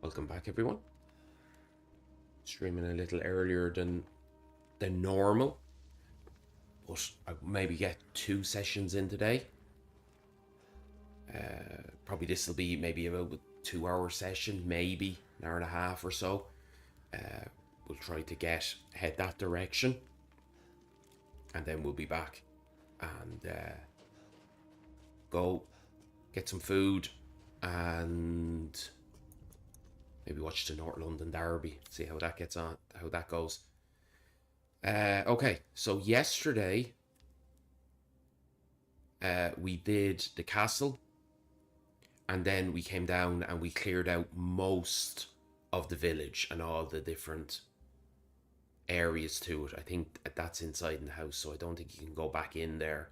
Welcome back, everyone. Streaming a little earlier than normal, but I maybe get 2 sessions in today. Probably this will be maybe about a 2-hour session, maybe an hour and a half or so. We'll try to head that direction, and then we'll be back and go get some food and maybe watch the North London Derby, see how that gets on, how that goes. Okay, so yesterday we did the castle, and then we came down and we cleared out most of the village and all the different areas to it. I think that's inside in the house, so I don't think you can go back in there.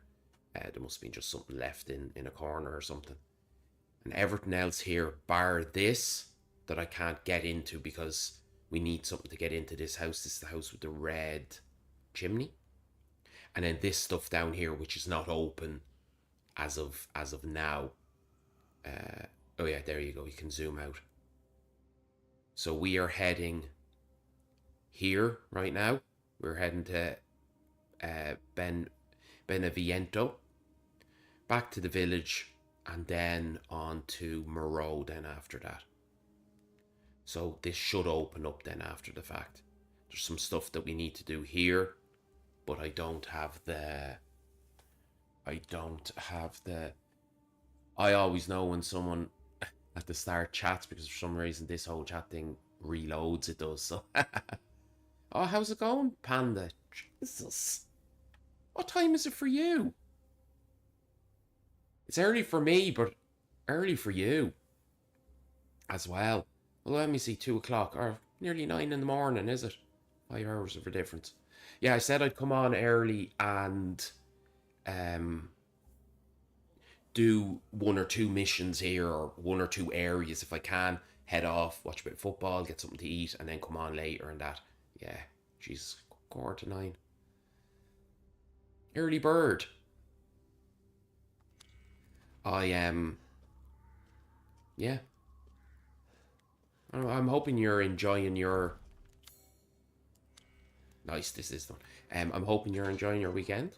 There must have been just something left in a corner or something. And everything else here, bar this, that I can't get into because we need something to get into this house. This is the house with the red chimney. And then this stuff down here, which is not open as of now. Oh yeah, there you go. You can zoom out. So we are heading here right now. We're heading to Benevento, back to the village, and then on to Moreau then after that. So this should open up then after the fact. There's some stuff that we need to do here, but I don't have the... I always know when someone at the start chats, because for some reason this whole chat thing reloads, it does, so... Oh, how's it going, Panda? Jesus. What time is it for you? It's early for me, but early for you as well. Well, let me see, 2 o'clock, or nearly 9 in the morning, is it? 5 hours of a difference. Yeah, I said I'd come on early and do 1 or 2 missions here, or 1 or 2 areas if I can. Head off, watch a bit of football, get something to eat, and then come on later and that. Yeah, Jesus, 8:45. Early bird. Yeah. I'm hoping you're enjoying your... Nice, this is done. I'm hoping you're enjoying your weekend.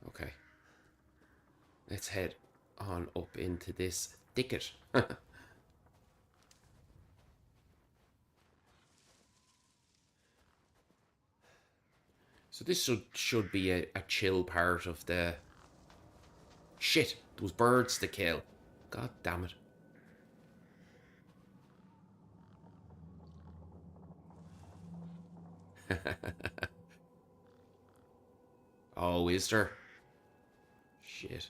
Okay. Let's head on up into this thicket. So this should be a chill part of the... Shit, those birds to kill. God damn it. Oh, is there? Shit.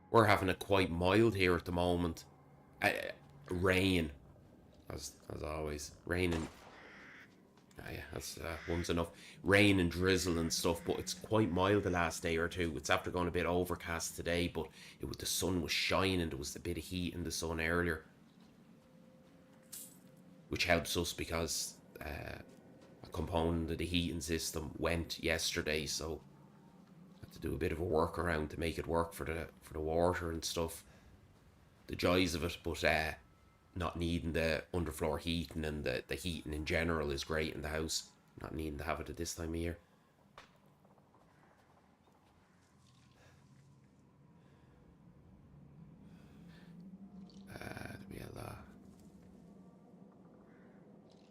We're having it quite mild here at the moment. Rain, as always. Rain and... yeah, that's one's enough. Rain and drizzle and stuff, but it's quite mild the last day or two. It's after going a bit overcast today, but the sun was shining. There was a bit of heat in the sun earlier, which helps us because a component of the heating system went yesterday, so I had to do a bit of a workaround to make it work for the water and stuff. The joys of it, but not needing the underfloor heating, and the heating in general is great in the house. Not needing to have it at this time of year.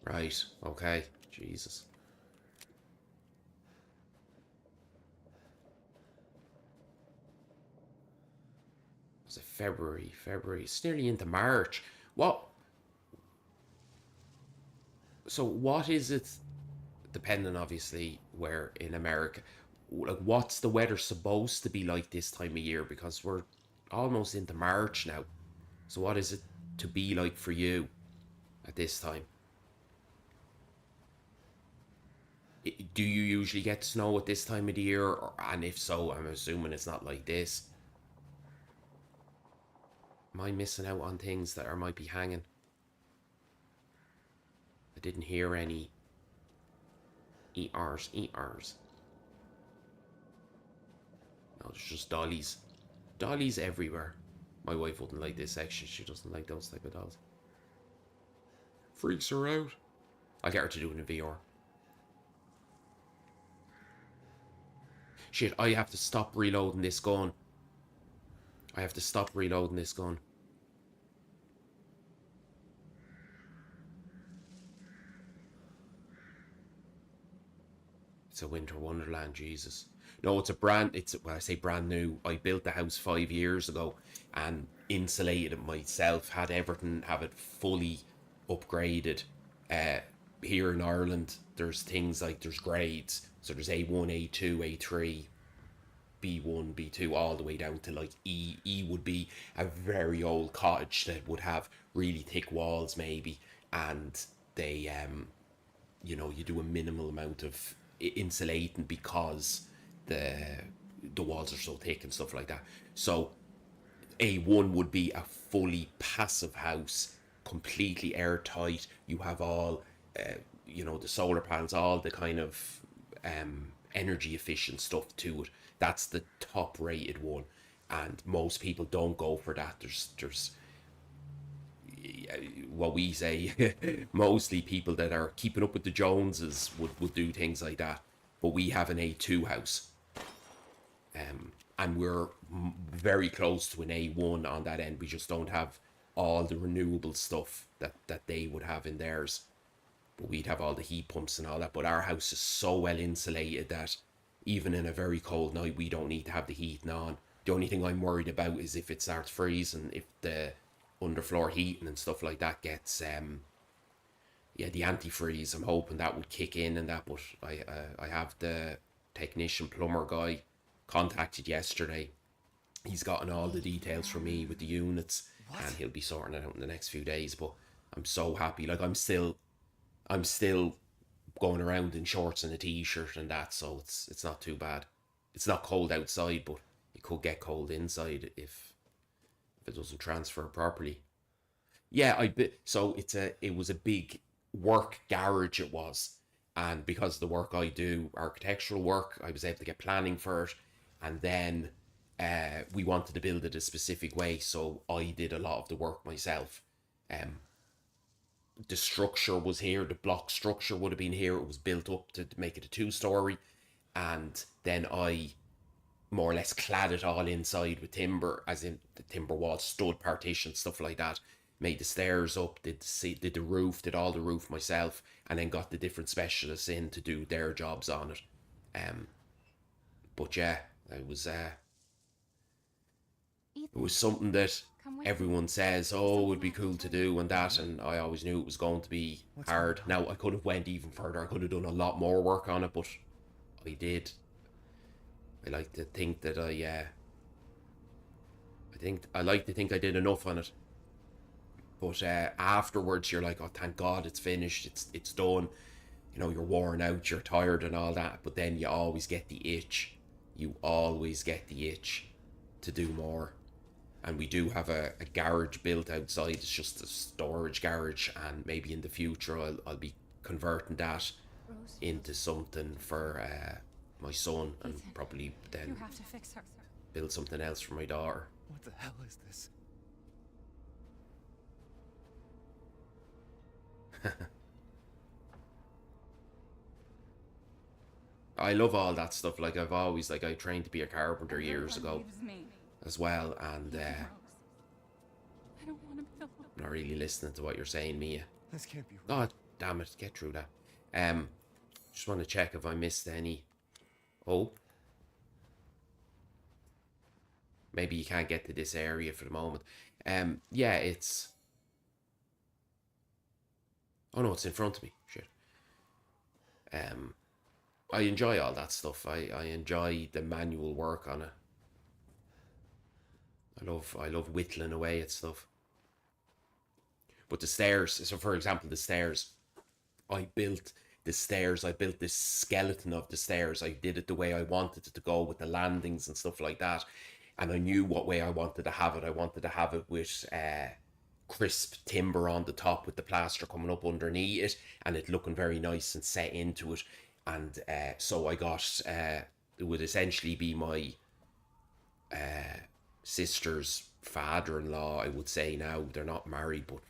Right, okay. Jesus. Was it February? It's nearly into March. What? So what is it, depending obviously where in America, like what's the weather supposed to be like this time of year? Because we're almost into March now. So what is it to be like for you at this time? Do you usually get snow at this time of the year? And if so, I'm assuming it's not like this. Am I missing out on things that might be hanging? I didn't hear any ERs. No, there's just dollies. Dollies everywhere. My wife wouldn't like this section. She doesn't like those type of dolls. Freaks her out. I'll get her to do it in VR. Shit, I have to stop reloading this gun. I have to stop reloading this gun. It's a winter wonderland, Jesus. No, well, I say brand new. I built the house 5 years ago and insulated it myself, had everything, have it fully upgraded. Uh, Here in Ireland, there's things like there's grades. So there's A1, A2, A3, B1, B2, all the way down to like E. E would be a very old cottage that would have really thick walls, maybe, and they you do a minimal amount of insulating because the the walls are so thick and stuff like that. So A1 would be a fully passive house, completely airtight. You have all, the solar panels, all the kind of energy efficient stuff to it. That's the top rated one, and most people don't go for that. There's what we say, mostly people that are keeping up with the Joneses would do things like that. But we have an A2 house, and we're very close to an A1 on that end. We just don't have all the renewable stuff that they would have in theirs. But we'd have all the heat pumps and all that. But our house is so well insulated that even in a very cold night, we don't need to have the heating on. The only thing I'm worried about is if it starts freezing, if the underfloor heating and stuff like that gets the antifreeze. I'm hoping that would kick in and that. But I have the technician plumber guy contacted yesterday. He's gotten all the details from me with the units, and he'll be sorting it out in the next few days. But I'm so happy. Like I'm still going around in shorts and a t-shirt and that, so it's not too bad. It's not cold outside, but it could get cold inside if it doesn't transfer properly. Yeah, so it was a big work garage, it was, and because of the work I do, architectural work, I was able to get planning for it, and then we wanted to build it a specific way, so I did a lot of the work myself. Um, the structure was here, the block structure would have been here. It was built up to make it a two-story, and then I more or less clad it all inside with timber, as in the timber walls, stud partitions, stuff like that. Made the stairs up, did the roof, did all the roof myself, and then got the different specialists in to do their jobs on it. Um, but yeah, it was something that everyone says, oh, it would be cool to do and that, and I always knew it was going to be hard. Now I could have went even further. I could have done a lot more work on it, but I did. I like to think that I like to think I did enough on it. But afterwards, you're like, oh, thank God it's finished. It's done. You're worn out, you're tired, and all that. But then you always get the itch. You always get the itch to do more. And we do have a garage built outside. It's just a storage garage, and maybe in the future I'll be converting that into something for my son, and probably then build something else for my daughter. What the hell is this? I love all that stuff. Like I trained to be a carpenter years ago as well, and I'm not really listening to what you're saying, Mia. This can't be right. Oh, damn it, get through that. Just want to check if I missed any. Oh, maybe you can't get to this area for the moment. Yeah, it's. Oh no, it's in front of me. Shit. I enjoy all that stuff. I enjoy the manual work on it. I love whittling away at stuff. But the stairs, so for example, the stairs, I built I built this skeleton of the stairs. I did it the way I wanted it to go with the landings and stuff like that. And I knew what way I wanted to have it. I wanted to have it with crisp timber on the top with the plaster coming up underneath it and it looking very nice and set into it. And so I got, it would essentially be my sister's father-in-law, I would say now. They're not married, but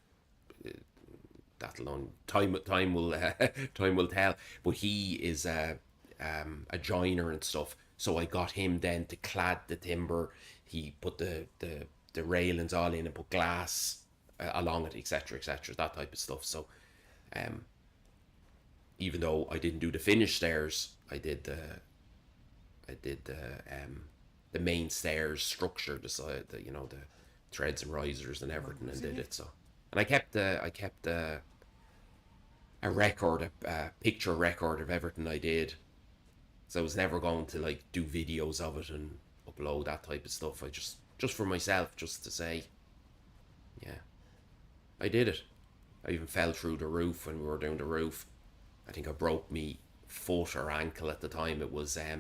that alone, time will time will tell. But he is a joiner and stuff. So I got him then to clad the timber. He put the railings all in and put glass along it, etc., etc., that type of stuff. So um, even though I didn't do the finished stairs, I did the main stairs structure, the side, the you know the threads and risers and everything, and did it. So, and I kept a record, a picture record of everything I did. So I was never going to like do videos of it and upload that type of stuff. I just for myself, just to say, yeah, I did it. I even fell through the roof when we were doing the roof. I think I broke me foot or ankle at the time. It was I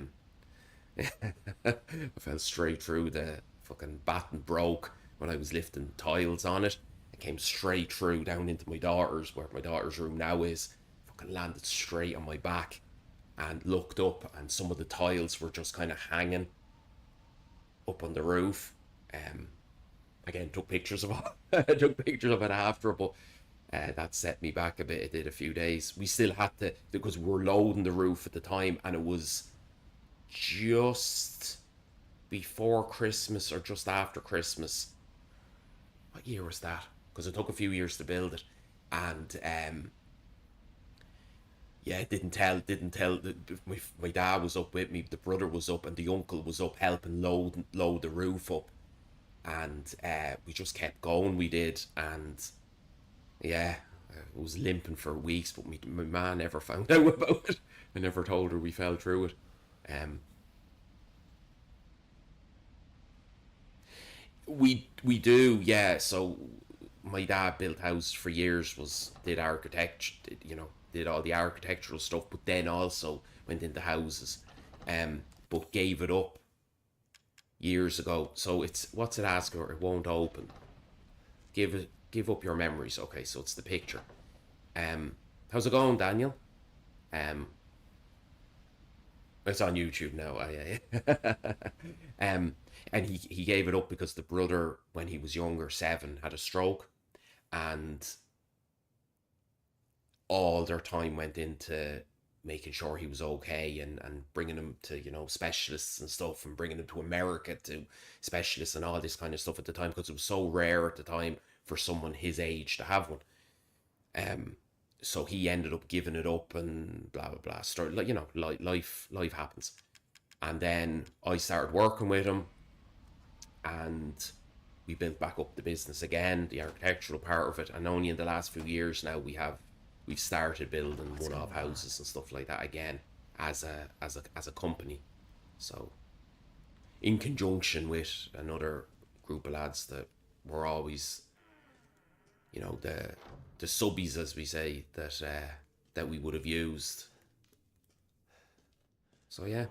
fell straight through the fucking batten broke when I was lifting tiles on it. It came straight through down into my daughter's, where my daughter's room now is. Fucking landed straight on my back and looked up, and some of the tiles were just kind of hanging up on the roof. Um, Again, took pictures of it. Took pictures of it after, but that set me back a bit. It did a few days. We still had to, because we were loading the roof at the time, and it was just before Christmas or just after Christmas. What year was that? Because it took a few years to build it, and yeah, didn't tell. My dad was up with me, the brother was up, and the uncle was up helping load the roof up, and we just kept going. We did, and yeah, I was limping for weeks, but my ma never found out about it. I never told her we fell through it. Um, we do, yeah. So my dad built houses for years. Was did architecture, did all the architectural stuff, but then also went into houses. But gave it up years ago. So it's what's it ask her? It won't open. Give up your memories. Okay, so it's the picture. How's it going, Daniel? Um, it's on YouTube now. And he gave it up because the brother, when he was younger, 7, had a stroke, and all their time went into making sure he was okay, and bringing him to specialists and stuff, and bringing him to America to specialists and all this kind of stuff at the time, because it was so rare at the time for someone his age to have one. Um, so he ended up giving it up and blah blah blah. Start like life happens, and then I started working with him, and we built back up the business again, the architectural part of it, and only in the last few years now we've started building one-off houses and stuff like that again as a company. So in conjunction with another group of lads that were always, the subbies, as we say, that we would have used. So yeah,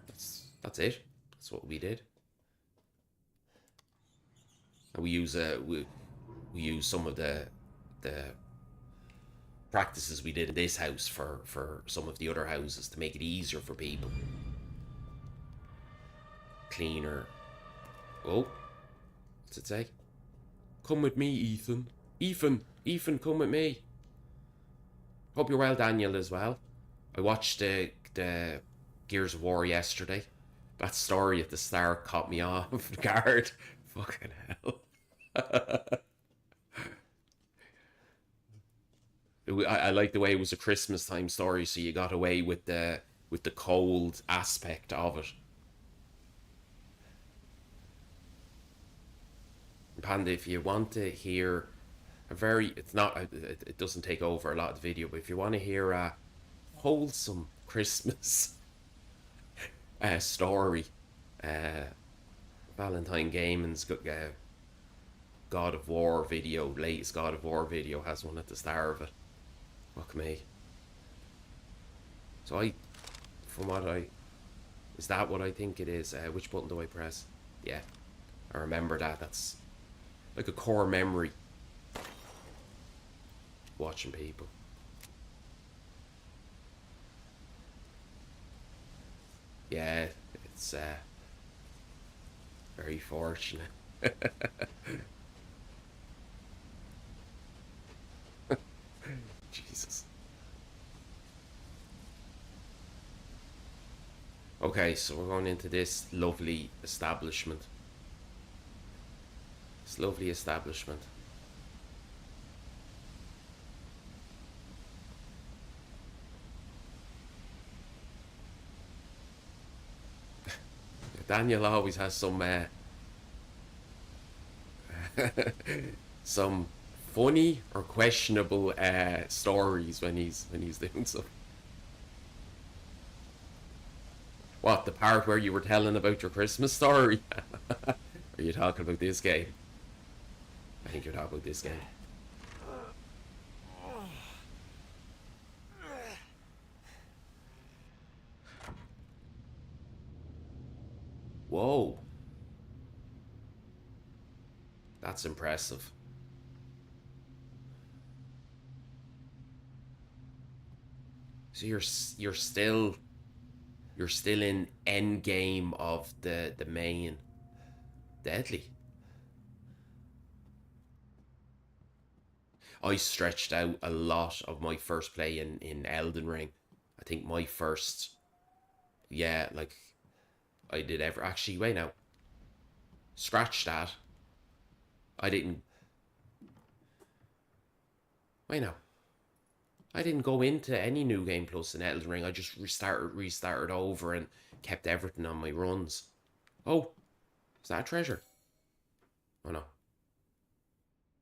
that's it. That's what we did. And we use some of the practices we did in this house for some of the other houses to make it easier for people. Cleaner. Oh, what's it say? Come with me, Ethan. Ethan, come with me. Hope you're well, Daniel, as well. I watched the Gears of War yesterday. That story at the start caught me off guard. Fucking hell. I like the way it was a Christmas time story, so you got away with the cold aspect of it. Panda, if you want to hear a very, it's not, it doesn't take over a lot of the video, but if you want to hear a wholesome Christmas story, Valentine Gaming's God of War video, latest God of War video, has one at the start of it. Fuck me. So from what is that what I think it is? Which button do I press? Yeah, I remember that. That's like a core memory. Watching people. Yeah, it's Very fortunate. Jesus. Okay, so we're going into this lovely establishment. This lovely establishment. Daniel always has some some funny or questionable stories when he's doing stuff. What, the part where you were telling about your Christmas story? Are you talking about this game? I think you're talking about this game. Whoa, that's impressive. So you're still in end game of the main deadly. I stretched out a lot of my first play in Elden Ring. I think my first, yeah, like I did ever actually. Wait now, scratch that. I didn't. Wait now. I didn't go into any new game plus in Elden Ring. I just restarted over, and kept everything on my runs. Oh, is that a treasure? Oh no.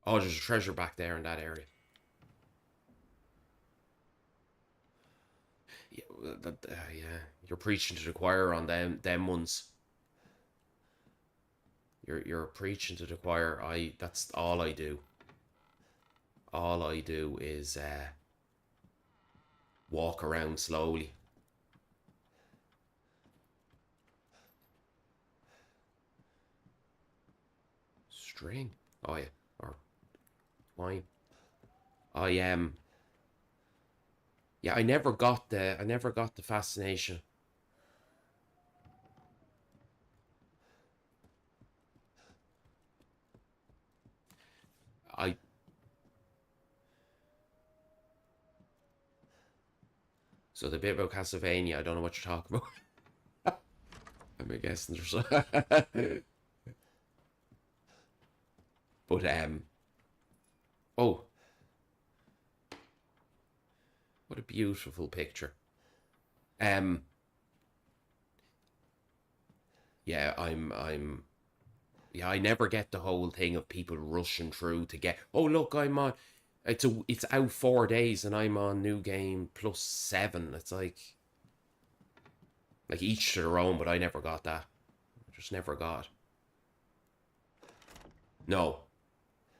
Oh, there's a treasure back there in that area. Yeah, yeah. You're preaching to the choir on them ones. You're preaching to the choir. That's all I do. All I do is walk around slowly. String. Oh yeah, or twine. I. Yeah, I never got the fascination. I So the bit about Castlevania, I don't know what you're talking about. I'm guessing there's but oh, what a beautiful picture. Um yeah, I'm yeah, I never get the whole thing of people rushing through to get, oh look, I'm on, it's out 4 days and I'm on new game plus 7. It's like each to their own, but I never got that. I just never got. No.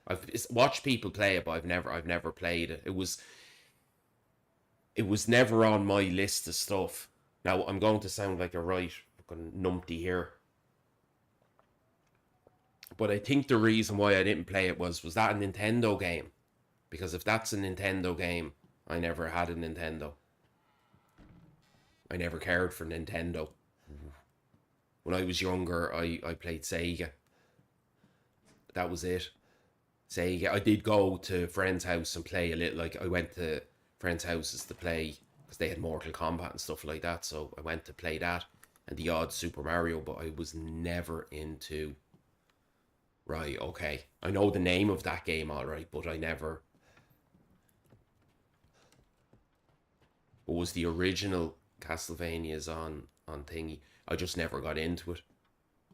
I've watched people play it, but I've never played it. It was never on my list of stuff. Now I'm going to sound like a right fucking numpty here, but I think the reason why I didn't play it was that a Nintendo game? Because if that's a Nintendo game, I never had a Nintendo. I never cared for Nintendo. When I was younger, I played Sega. That was it. Sega. I did go to friends' house and play a little. Like I went to friends' houses to play because they had Mortal Kombat and stuff like that. So I went to play that and the odd Super Mario, but I was never into. Right, okay. I know the name of that game, all right, but I never. What was the original Castlevanias on thingy? I just never got into it.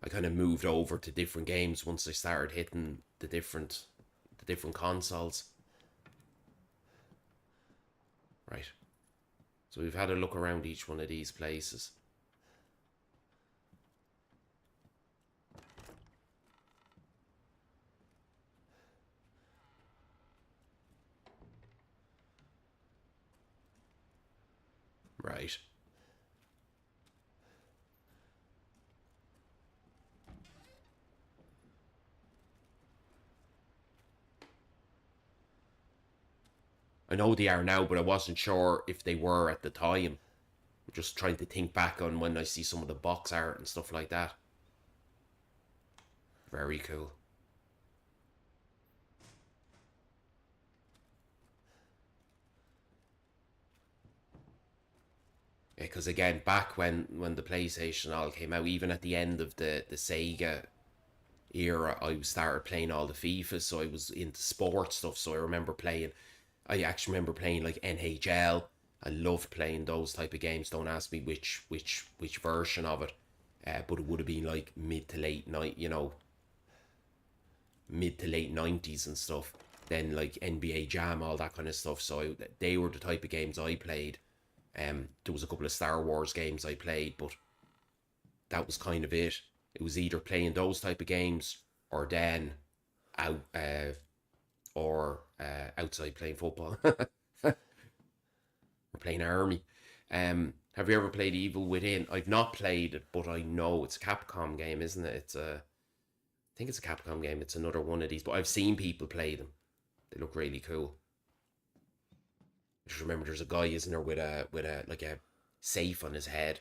I kind of moved over to different games once I started hitting the different consoles. Right. So we've had a look around each one of these places. Right. I know they are now, but I wasn't sure if they were at the time. I'm just trying to think back on when I see some of the box art and stuff like that. Very cool. Because again, back when the PlayStation all came out, even at the end of the Sega era, I started playing all the FIFA, so I was into sports stuff. So I remember playing. I actually remember playing like NHL. I loved playing those type of games. Don't ask me which version of it, but it would have been like mid to late nineties and stuff. Then like NBA Jam, all that kind of stuff. So they were the type of games I played. There was a couple of Star Wars games I played, but that was kind of it. It was either playing those type of games or then out or outside playing football or playing army. Have you ever played Evil Within? I've not played it, but I know it's a Capcom game, isn't it? I think it's a Capcom game. It's another one of these, but I've seen people play them. They look really cool. I just remember there's a guy, isn't there, with a like a safe on his head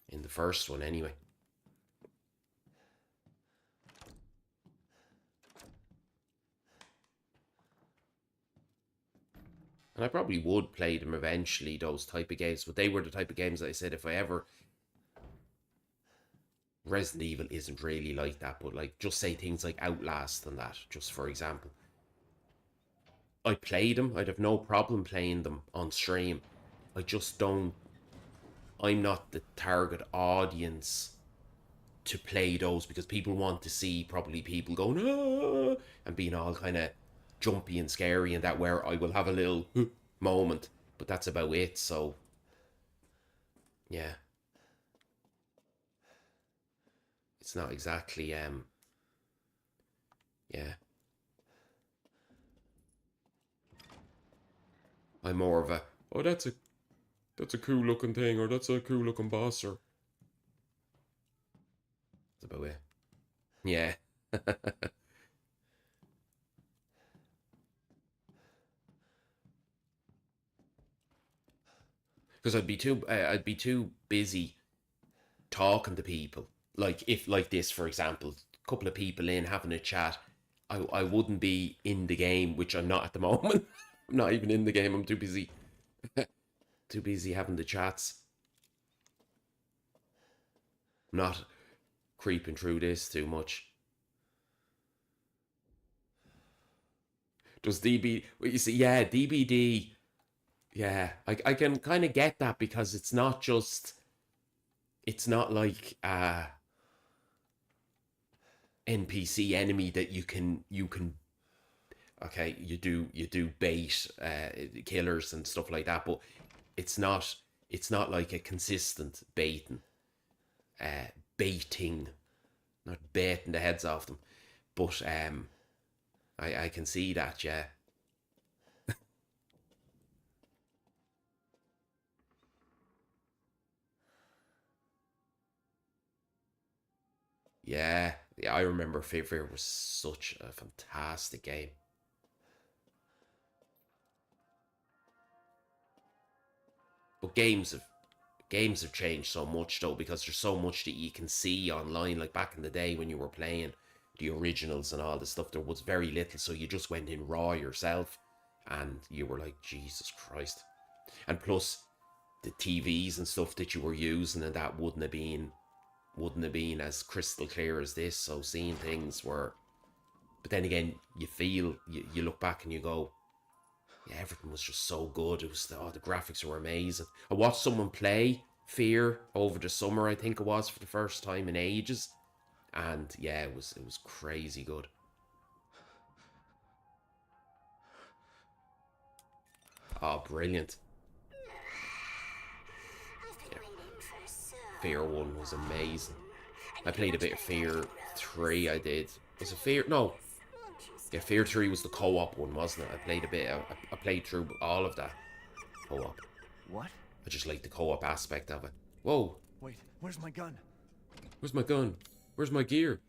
in the first one, anyway. And I probably would play them eventually, those type of games, but they were the type of games that I said if I ever. Resident Evil isn't really like that, but like just say things like Outlast and that, just for example. I play them, I'd have no problem playing them on stream. I just don't. I'm not the target audience to play those because people want to see probably people going ah, and being all kind of jumpy and scary and that, where I will have a little moment, but that's about it. So yeah, it's not exactly yeah. I'm more of a, oh, that's a cool looking thing, or that's a cool looking boss, or that's about it. Yeah. Because I'd be too busy talking to people. Like if like this, for example, a couple of people in having a chat, I wouldn't be in the game, which I'm not at the moment. I'm not even in the game. I'm too busy having the chats. I'm not creeping through this too much. Does DB? Well, you see, yeah, DBD. Yeah, I can kind of get that because it's not just. It's not like NPC enemy that you can okay, you do bait killers and stuff like that, but it's not it's not like a consistent uh baiting, not baiting the heads off them. But I can see that, yeah. Yeah, yeah, I remember Fear was such a fantastic game. But games have changed so much though, because there's so much that you can see online. Like back in the day when you were playing the originals and all the stuff, there was very little, so you just went in raw yourself, and you were like, Jesus Christ. And plus, the TVs and stuff that you were using and that wouldn't have been as crystal clear as this. So seeing things were, but then again, you look back and you go, yeah, everything was just so good. It was the graphics were amazing. I watched someone play Fear over the summer, I think it was, for the first time in ages, and yeah, it was crazy good. Oh, brilliant! Yeah, Fear One was amazing. I played a bit of Fear Three. I did. Was it Fear? No, yeah, Fear Three was the co-op one, wasn't it? I played a bit. I played through all of that co-op. What? I just like the co-op aspect of it. Whoa, Wait, where's my gun? where's my gun? Where's my gear?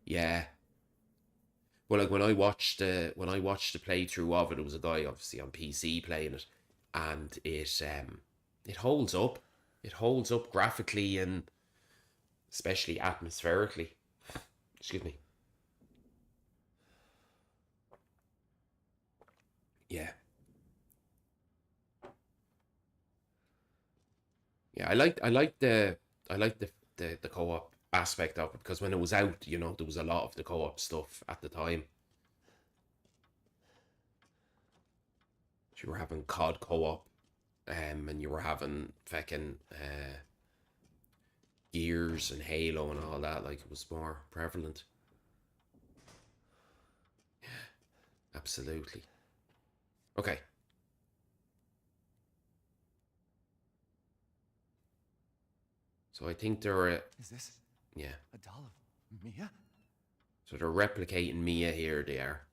Yeah. Well, like when I watched the playthrough of it, there was a guy obviously on PC playing it, and it holds up. It holds up graphically and especially atmospherically. Excuse me. Yeah. Yeah, I like the co-op aspect of it because when it was out, there was a lot of the co-op stuff at the time. So you were having COD co-op, and you were having fucking Gears and Halo and all that. Like it was more prevalent. Absolutely. Okay. So I think they're Is this yeah. a doll of Mia? So they're replicating Mia here. They are.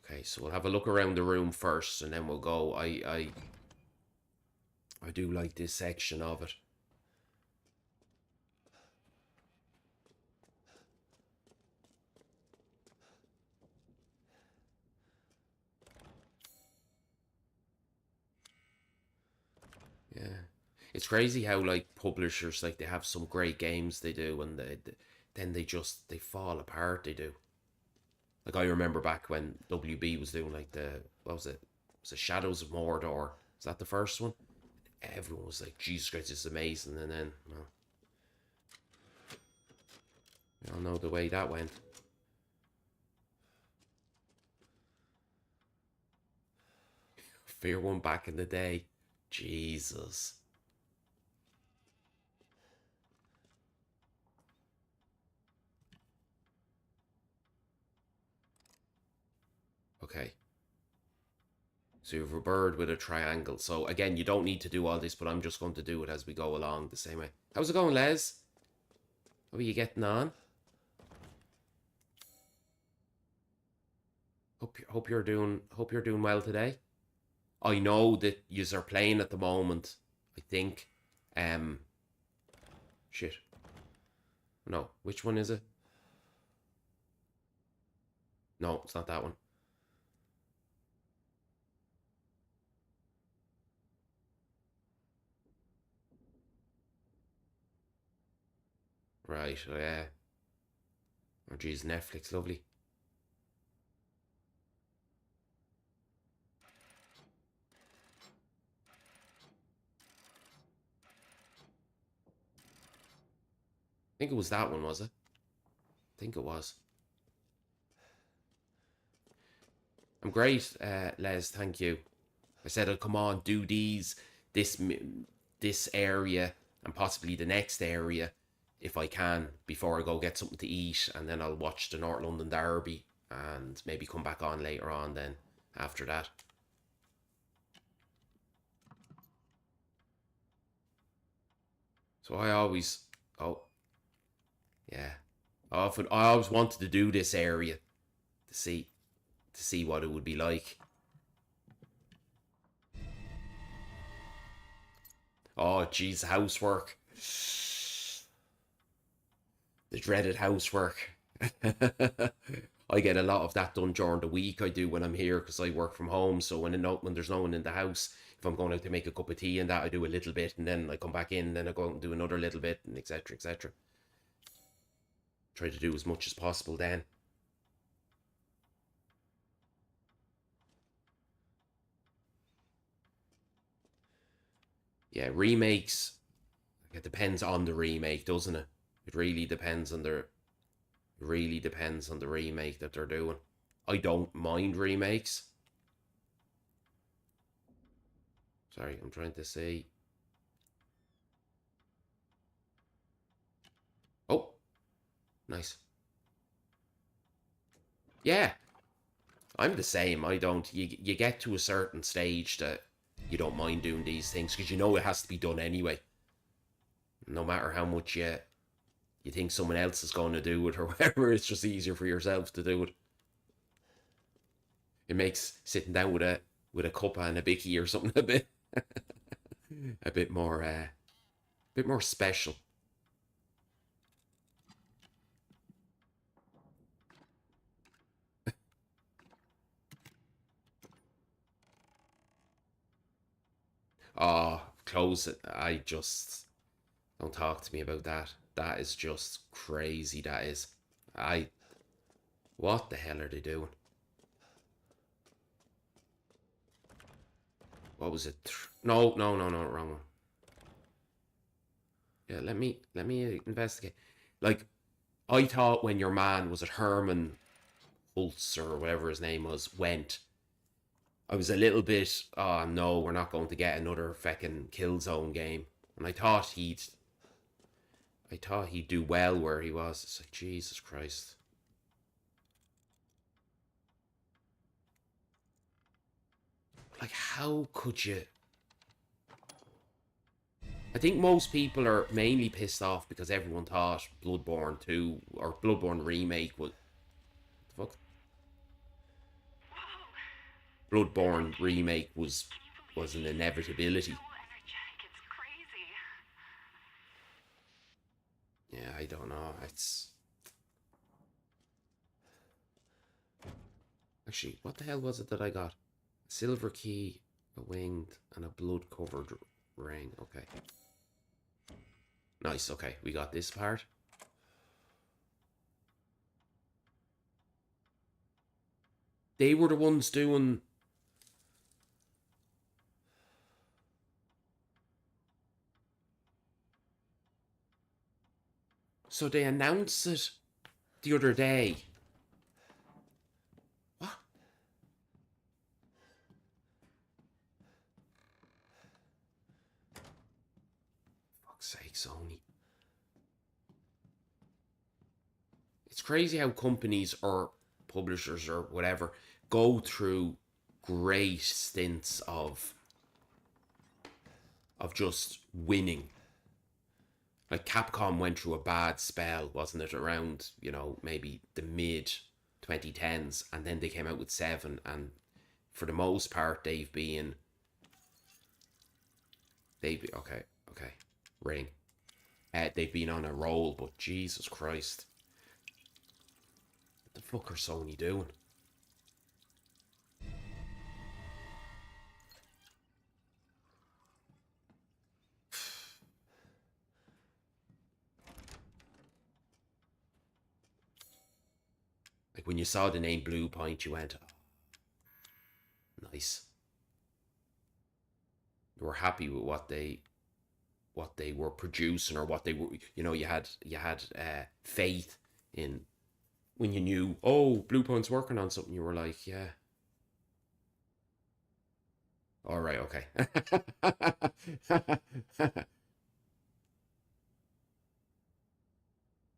Okay, so we'll have a look around the room first, and then we'll go. I do like this section of it. Yeah, it's crazy how like publishers like they have some great games they do, and then they fall apart. They do. Like I remember back when WB was doing like the what was it? Was it Shadows of Mordor? Is that the first one? Everyone was like, Jesus Christ, it's amazing, and then well, we all know the way that went. Fear one back in the day. Jesus. Okay. So you have a bird with a triangle. So again, you don't need to do all this, but I'm just going to do it as we go along the same way. How's it going, Les? How are you getting on? Hope you're doing well today. I know that yous are playing at the moment. I think. Um shit. No, which one is it? No, it's not that one. Right, yeah. Oh geez, Netflix, lovely. I think it was that one, was it? I think it was. I'm great, Les. Thank you. I said I'll come on, do this this area, and possibly the next area, if I can, before I go get something to eat, and then I'll watch the North London Derby, and maybe come back on later on. Then after that, so I always, oh yeah, I always wanted to do this area to see what it would be like. Oh, geez, housework. The dreaded housework. I get a lot of that done during the week. I do when I'm here because I work from home. So when there's no one in the house, if I'm going out to make a cup of tea and that, I do a little bit, and then I come back in, and then I go out and do another little bit, and etc. etc. Try to do as much as possible then. Yeah, remakes. It depends on the remake, doesn't it? It really depends on the really depends on the remake that they're doing. I don't mind remakes. Sorry, I'm trying to say. Oh, nice. Yeah, I'm the same. I don't. You get to a certain stage that you don't mind doing these things because you know it has to be done anyway. No matter how much you think someone else is going to do it or whatever, it's just easier for yourself to do it. It makes sitting down with a cuppa and a bicky or something a bit more special. Oh, close it. I just Don't talk to me about that. That is just crazy. That is. I. What the hell are they doing? What was it? No, no, no, no, wrong one. Yeah, let me investigate. Like, I thought when your man was at Herman Hulse or whatever his name was went, I was a little bit, oh no, we're not going to get another fucking Killzone game. And I thought he'd do well where he was. It's like, Jesus Christ. Like, how could you? I think most people are mainly pissed off because everyone thought Bloodborne 2 or Bloodborne Remake was. Fuck? Bloodborne Remake was an inevitability. Yeah, I don't know. It's. Actually, what the hell was it that I got? A silver key, a winged, and a blood covered ring. Okay. Nice, okay. We got this part. They were the ones doing. So they announced it the other day. What? Fuck's sake, Sony. It's crazy how companies or publishers or whatever go through great stints of just winning. Like Capcom went through a bad spell, wasn't it? Around, maybe the mid 2010s, and then they came out with 7, and for the most part okay, ring. They've been on a roll, but Jesus Christ. What the fuck are Sony doing? Like when you saw the name Blue Point, you went, oh, nice. You were happy with what they were producing, or what they were. You had faith in when you knew, oh, Blue Point's working on something. You were like, yeah, all right, okay.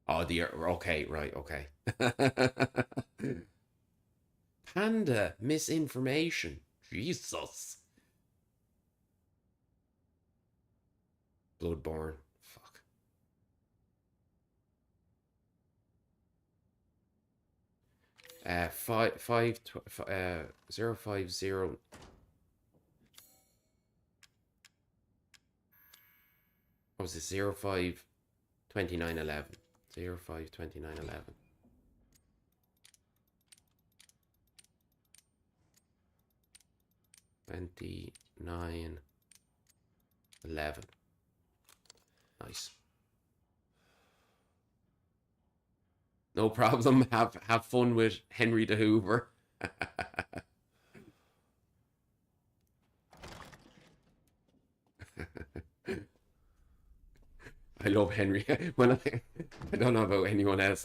Oh, okay, right, okay. Panda misinformation. Jesus. Bloodborne. Fuck. Five 050. What was it? 052911. 052911. 2911. Nice. No problem. Have fun with Henry the Hoover. I love Henry. I don't know about anyone else.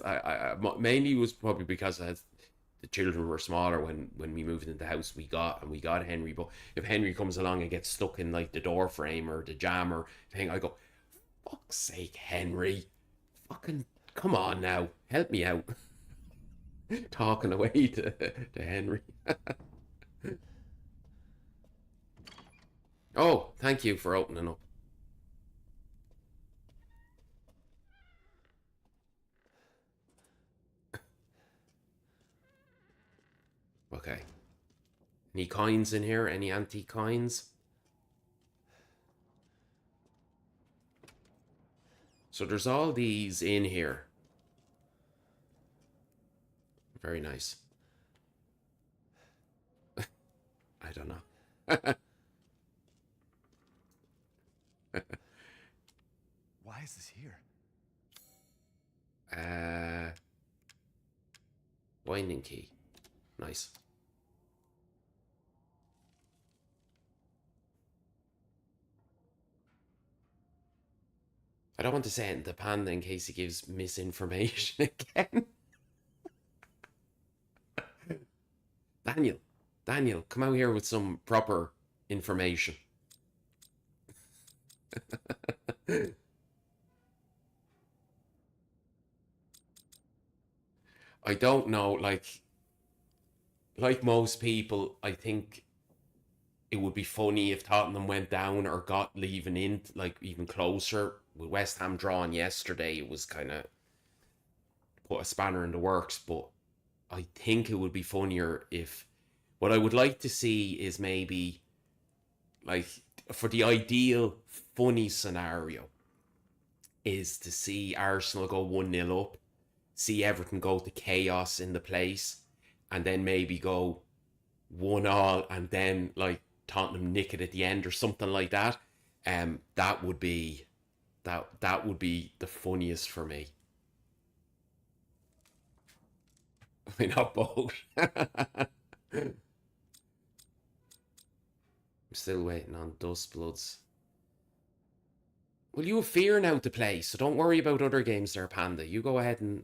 Mainly was probably because the children were smaller when we moved into the house we got Henry. But if Henry comes along and gets stuck in like the door frame or the jammer thing, I go, fuck's sake, Henry, fucking come on now, help me out. Talking away to Henry. Oh, thank you for opening up. Okay. Any coins in here? Any antique coins? So there's all these in here. Very nice. I don't know. Why Why is this here? Winding key. Nice. I don't want to say it in the panda in case he gives misinformation again. Daniel, come out here with some proper information. I don't know, like most people, I think it would be funny if Tottenham went down or got leaving in, like, even closer. With West Ham drawing yesterday, it was kind of put a spanner in the works, but I think it would be funnier if... What I would like to see is maybe, like, for the ideal funny scenario, is to see Arsenal go 1-0 up, see Everton go to chaos in the place, and then maybe go 1-1, and then, like, Tottenham nick it at the end or something like that. That would be the funniest for me. I mean, not both. I'm still waiting on Dust Bloods. Well, you have fear now to play, so don't worry about other games there, Panda. You go ahead and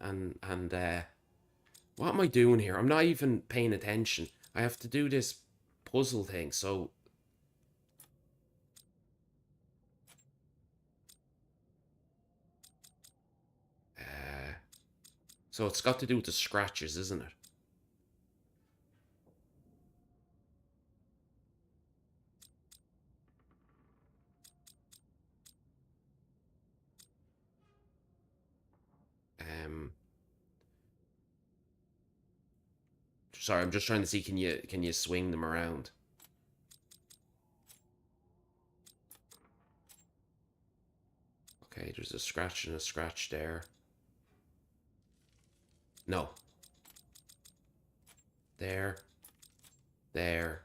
what am I doing here? I'm not even paying attention. I have to do this puzzle thing, so... So it's got to do with the scratches, isn't it? Sorry, I'm just trying to see, can you swing them around? Okay, there's a scratch and a scratch there. No. There. There.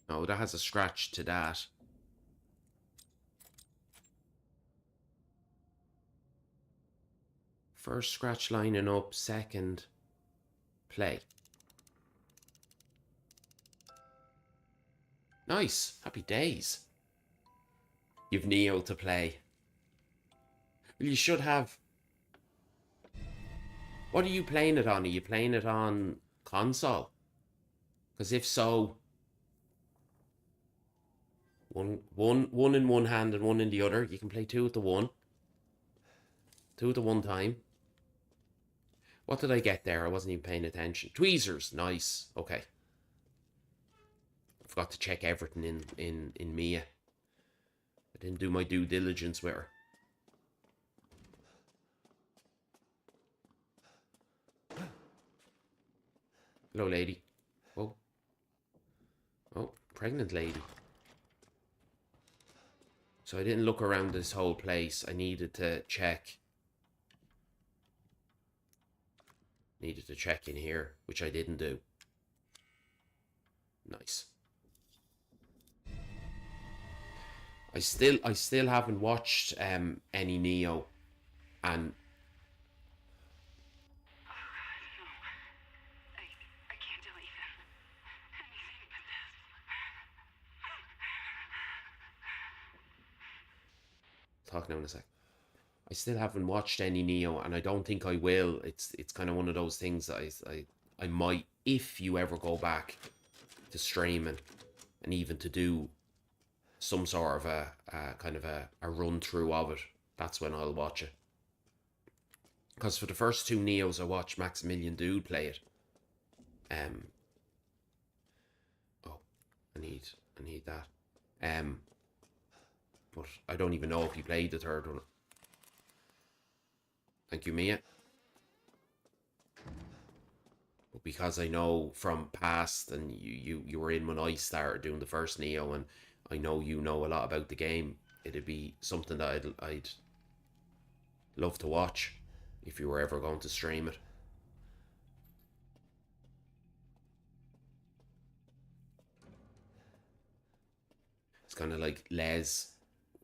No, that has a scratch to that. First scratch lining up, second play. Nice. Happy days. You've Neo to play. Well, you should have... What are you playing it on? Are you playing it on console? Because if so... One in one hand and one in the other. You can play two at the one. Two at the one time. What did I get there? I wasn't even paying attention. Tweezers. Nice. Okay. I forgot to check everything in Mia. I didn't do my due diligence with her. Hello, lady. Oh. Oh, pregnant lady. So I didn't look around this whole place. I needed to check. Needed to check in here, which I didn't do. Nice. I still haven't watched any Neo, and I can't do anything but this. talk now in a sec. I still haven't watched any Neo, and I don't think I will. It's kind of one of those things that I might, if you ever go back to streaming, and even to do some sort of a kind of a run through of it, that's when I'll watch it. Because for the first two Neos I watched Maximilian Dude play it. Oh, I need that. But I don't even know if he played the third one. Thank you, Mia. But because I know from past, and you were in when I started doing the first Neo, and I know you know a lot about the game, it'd be something that I'd love to watch if you were ever going to stream it. It's kind of like Les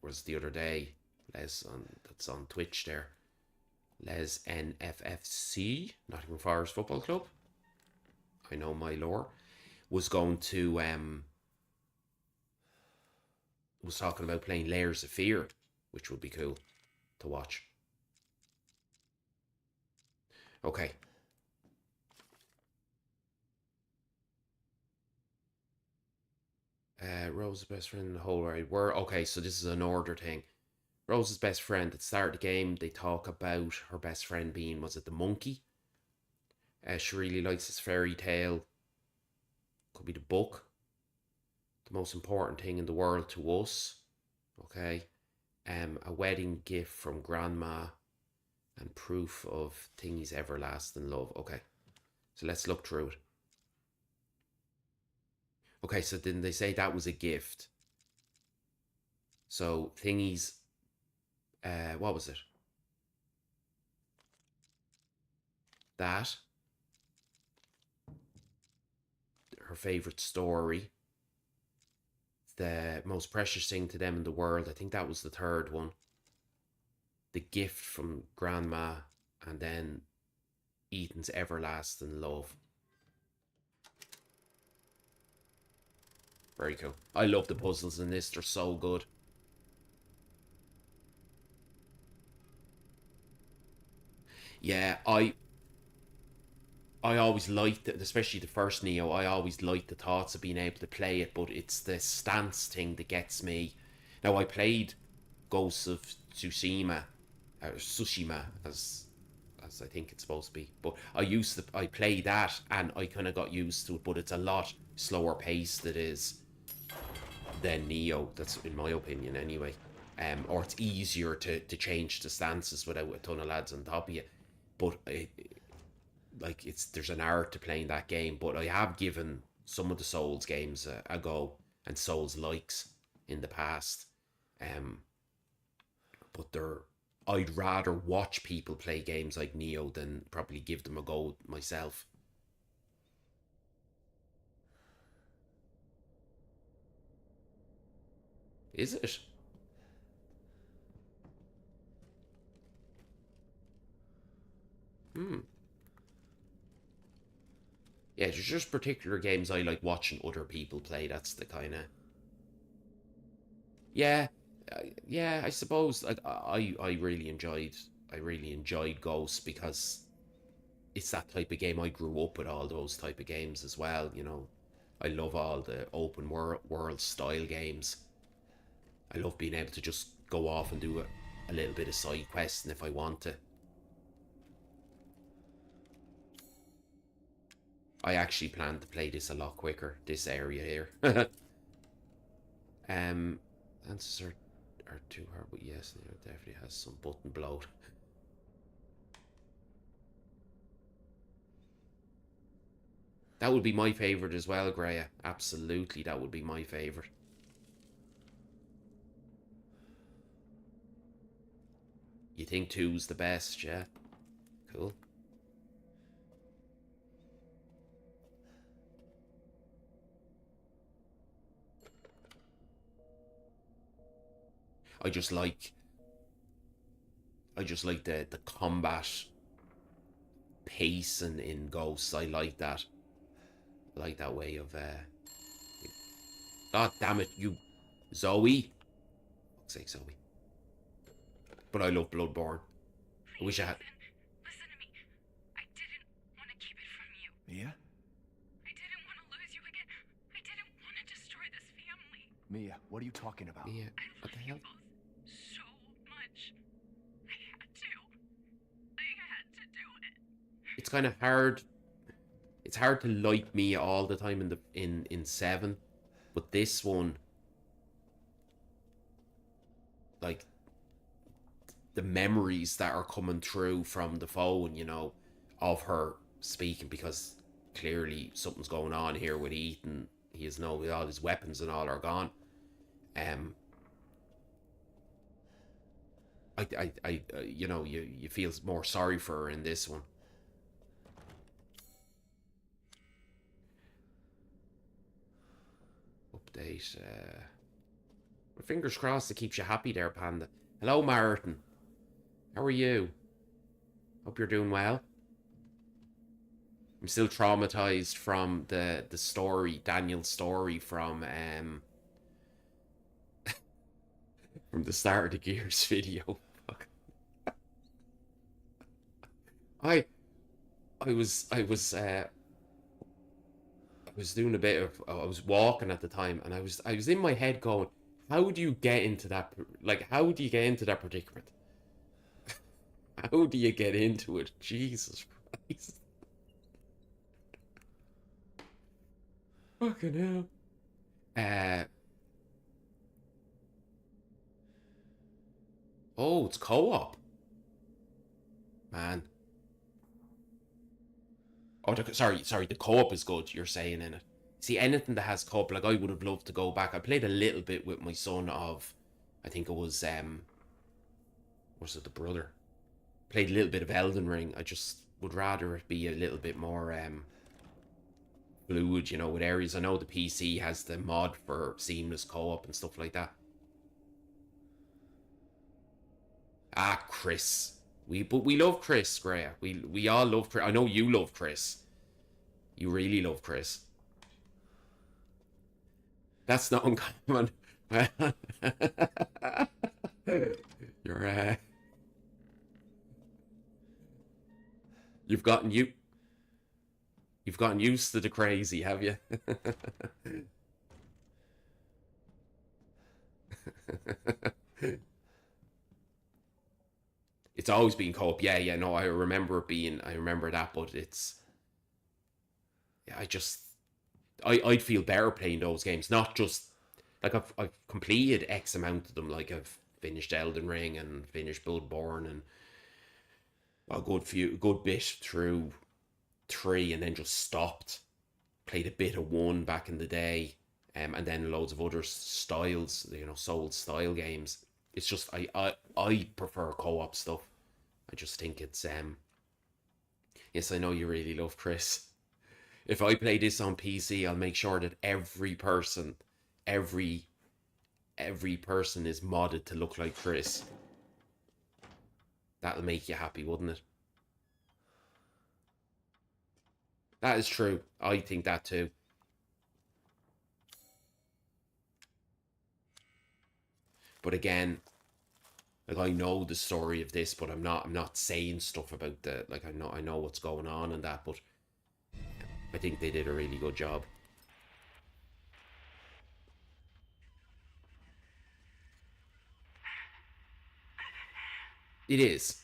was the other day. Les that's on Twitch there. Les NFFC, Nottingham Forest Football Club. I know my lore. Was going to was talking about playing Layers of Fear, which would be cool to watch. Okay. Rose's best friend in the whole wide world. Okay, so this is an order thing. Rose's best friend, at the start of the game, they talk about her best friend being, was it the monkey? She really likes this fairy tale. Could be the book. The most important thing in the world to us. Okay. A wedding gift from grandma and proof of Thingy's everlasting love. Okay. So let's look through it. Okay, so didn't they say that was a gift? So Thingy's what was it? That. Her favourite story. The most precious thing to them in the world. I think that was the third one. The gift from grandma, and then Ethan's everlasting love. Very cool. I love the puzzles in this. They're so good. Yeah, I always liked it, especially the first Neo. I always liked the thoughts of being able to play it, but it's the stance thing that gets me. Now, I played Ghosts of Tsushima, or Tsushima, as I think it's supposed to be. But I play that, and I kind of got used to it. But it's a lot slower paced it is than Neo. That's in my opinion, anyway. Or it's easier to change the stances without a ton of lads on top of you. But there's an art to playing that game. But I have given some of the Souls games a go, and Souls likes in the past. But I'd rather watch people play games like Neo than probably give them a go myself. Is it? Yeah, there's just particular games I like watching other people play. That's the kind of... Yeah, yeah. I suppose like I really enjoyed Ghosts because it's that type of game. I grew up with all those type of games as well. You know, I love all the open world style games. I love being able to just go off and do a little bit of side questing if I want to. I actually plan to play this a lot quicker, this area here. Answers are too hard, but yes, it definitely has some button bloat. That would be my favourite as well, Greya. Absolutely, that would be my favourite. You think two's the best, yeah? Cool. I just like the combat pace and in Ghosts. I like that. I like that way of God damn it, you Zoe. Fuck's sake, Zoe. But I love Bloodborne. I wish I had. Listen to me. I didn't want to keep it from you. Mia? I didn't want to lose you again. I didn't want to destroy this family. Mia, what are you talking about? Yeah, I what the love hell? you both so much. I had to. I had to do it. It's kind of hard. It's hard to like me all the time in 7, but this one, like the memories that are coming through from the phone, you know, of her speaking, because clearly something's going on here with Ethan. He has all his weapons and all are gone. Um, you know, you feel more sorry for her in this one. Update. Fingers crossed it keeps you happy there, Panda. Hello, Martin. How are you? Hope you're doing well. I'm still traumatized from the story, Daniel's story from the start of the Gears video. Fuck. I I was doing a bit of, I was walking at the time, and I was in my head going, how do you get into that, like, how do you get into that predicament? How do you get into it? Jesus Christ. Fucking hell. Oh, it's co-op. Man. Oh, sorry, the co-op is good, you're saying in it. See, anything that has co-op, like, I would have loved to go back. I played a little bit with my son of, I think it was it the brother? Played a little bit of Elden Ring. I just would rather it be a little bit more fluid, you know, with areas. I know the PC has the mod for seamless co-op and stuff like that. Ah, Chris. But we love Chris, Greya. We all love Chris. I know you love Chris. You really love Chris. That's not uncommon. You're you've gotten you've gotten used to the crazy, have you? It's always been co-op. Yeah, no, I remember that, but it's, yeah, I'd feel better playing those games, not just, like, I've completed X amount of them, like, I've finished Elden Ring and finished Bloodborne and a good bit through 3, and then just stopped. Played a bit of 1 back in the day, and then loads of other styles, you know, Soul style games. It's just I prefer co-op stuff. I just think it's yes, I know you really love Chris. If I play this on PC, I'll make sure that every person is modded to look like Chris. That'll make you happy, wouldn't it? That is true. I think that too. But again, like, I know the story of this, but I'm not saying stuff about the, like, I know what's going on and that, but I think they did a really good job. It is.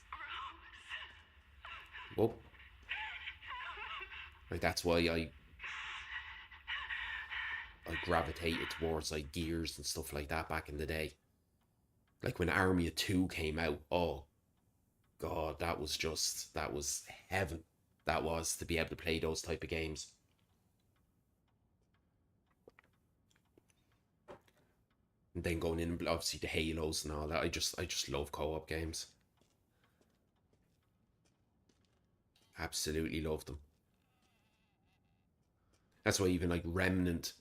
Well, like, that's why I gravitated towards, like, Gears and stuff like that back in the day. Like, when Army of Two came out, oh god, that was heaven. That was, to be able to play those type of games. And then going in, obviously, the Halos and all that. I just love co-op games. Absolutely love them. That's why even, like, Remnant,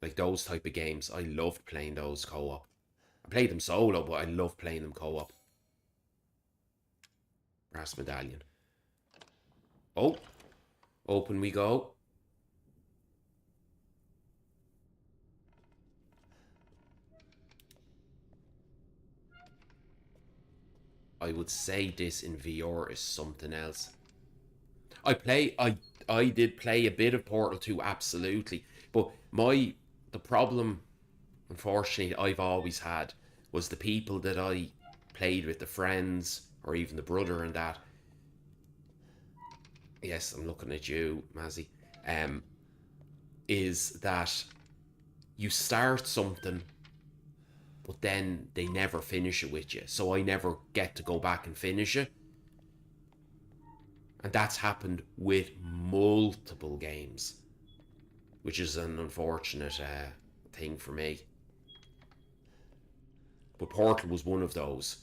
like, those type of games, I loved playing those co-op. I played them solo, but I love playing them co-op. Brass medallion. Oh, open we go. I would say this in VR is something else. I did play a bit of Portal 2, absolutely. But the problem, unfortunately, I've always had was the people that I played with, the friends, or even the brother and that. Yes, I'm looking at you, Mazzy. Is that you start something, but then they never finish it with you. So I never get to go back and finish it. And that's happened with multiple games, which is an unfortunate thing for me. But Portal was one of those.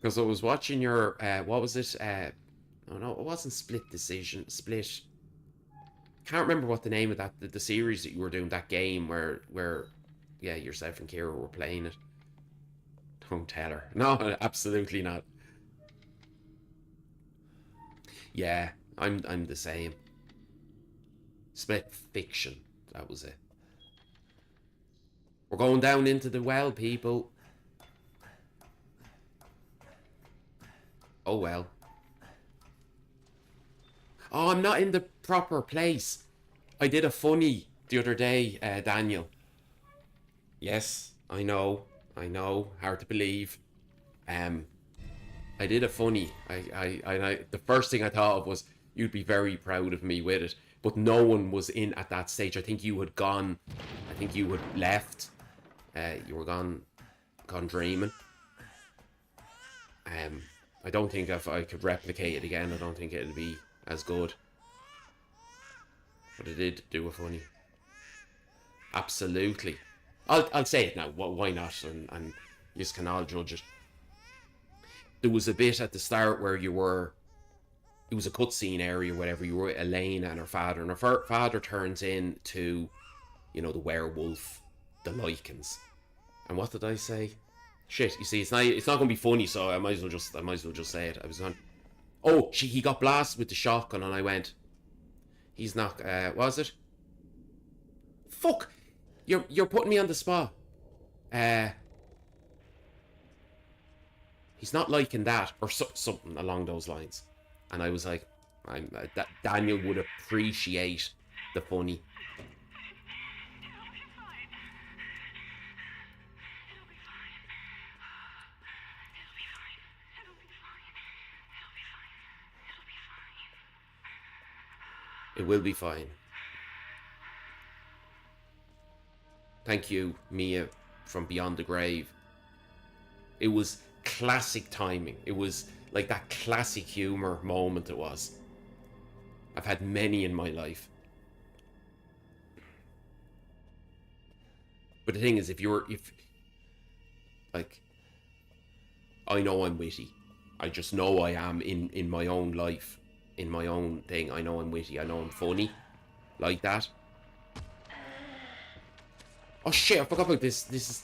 Because I was watching your what was it? Oh no, it wasn't Split Decision. Split. Can't remember what the name of that the series that you were doing, that game where yeah, yourself and Kira were playing it. Don't tell her. No, absolutely not. Yeah, I'm the same. Split Fiction. That was it. We're going down into the well, people. Oh well. Oh, I'm not in the proper place. I did a funny the other day, Daniel. Yes, I know. I know. Hard to believe. Um, I did a funny. The first thing I thought of was you'd be very proud of me with it. But no one was in at that stage. I think you had gone. I think you had left. You were gone dreaming. I don't think if I could replicate it again, I don't think it'll be as good. But I did do a funny. Absolutely. I'll say it now. Why not? And you can all judge it. There was a bit at the start where you were. It was a cutscene area, whatever. You were with Elaine and her father, and her father turns into, you know, the werewolf, the Lycans. And what did I say? Shit. You see, it's not going to be funny, so I might as well just say it. I was on. Oh, he got blasted with the shotgun, and I went. He's not. Was it? Fuck! You're putting me on the spot. He's not liking that, or something along those lines. And I was like, that Daniel would appreciate the funny. It will be fine. Thank you, Mia from Beyond the Grave. It was classic timing. It was like that classic humor moment it was. I've had many in my life. But the thing is, if like, I know I'm witty. I just know I am in my own life, in my own thing. I know I'm witty. I know I'm funny, like that. Oh shit! I forgot about this. This is.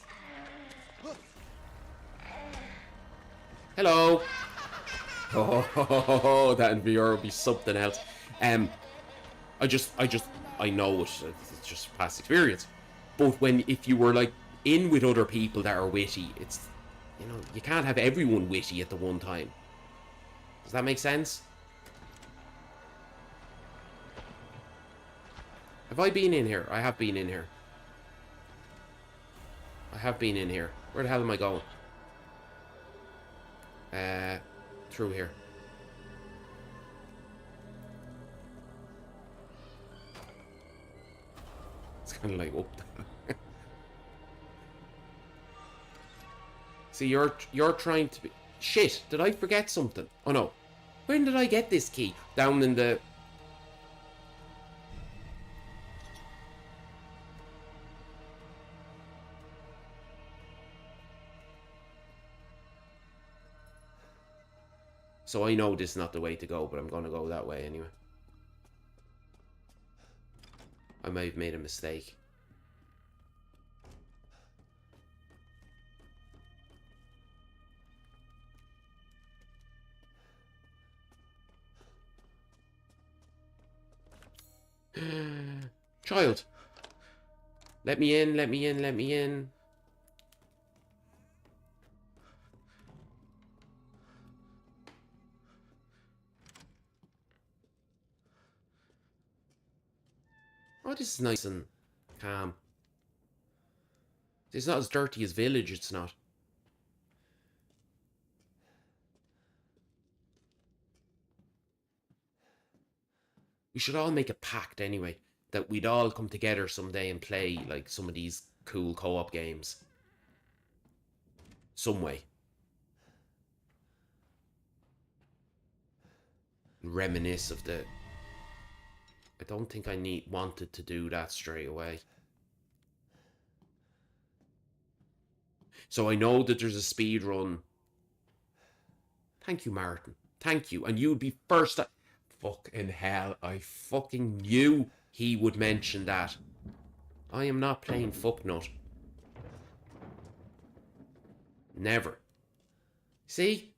Hello. Oh, that in VR would be something else. I know it. It's just past experience. But if you were like in with other people that are witty, it's, you know, you can't have everyone witty at the one time. Does that make sense? Have I been in here? I have been in here. I have been in here. Where the hell am I going? Through here. It's kind of like, oh. See, you're trying to be... Shit, did I forget something? Oh no. When did I get this key? Down in the... So I know this is not the way to go, but I'm going to go that way anyway. I may have made a mistake. Child. Let me in, let me in, let me in. Oh, this is nice and calm. It's not as dirty as Village, it's not. We should all make a pact anyway, that we'd all come together someday and play like some of these cool co-op games. Some way. Reminisce of the... I don't think I wanted to do that straight away. So I know that there's a speed run. Thank you, Martin. Thank you. And you'd be first. Fucking hell. I fucking knew he would mention that. I am not playing fucknut. Never. See?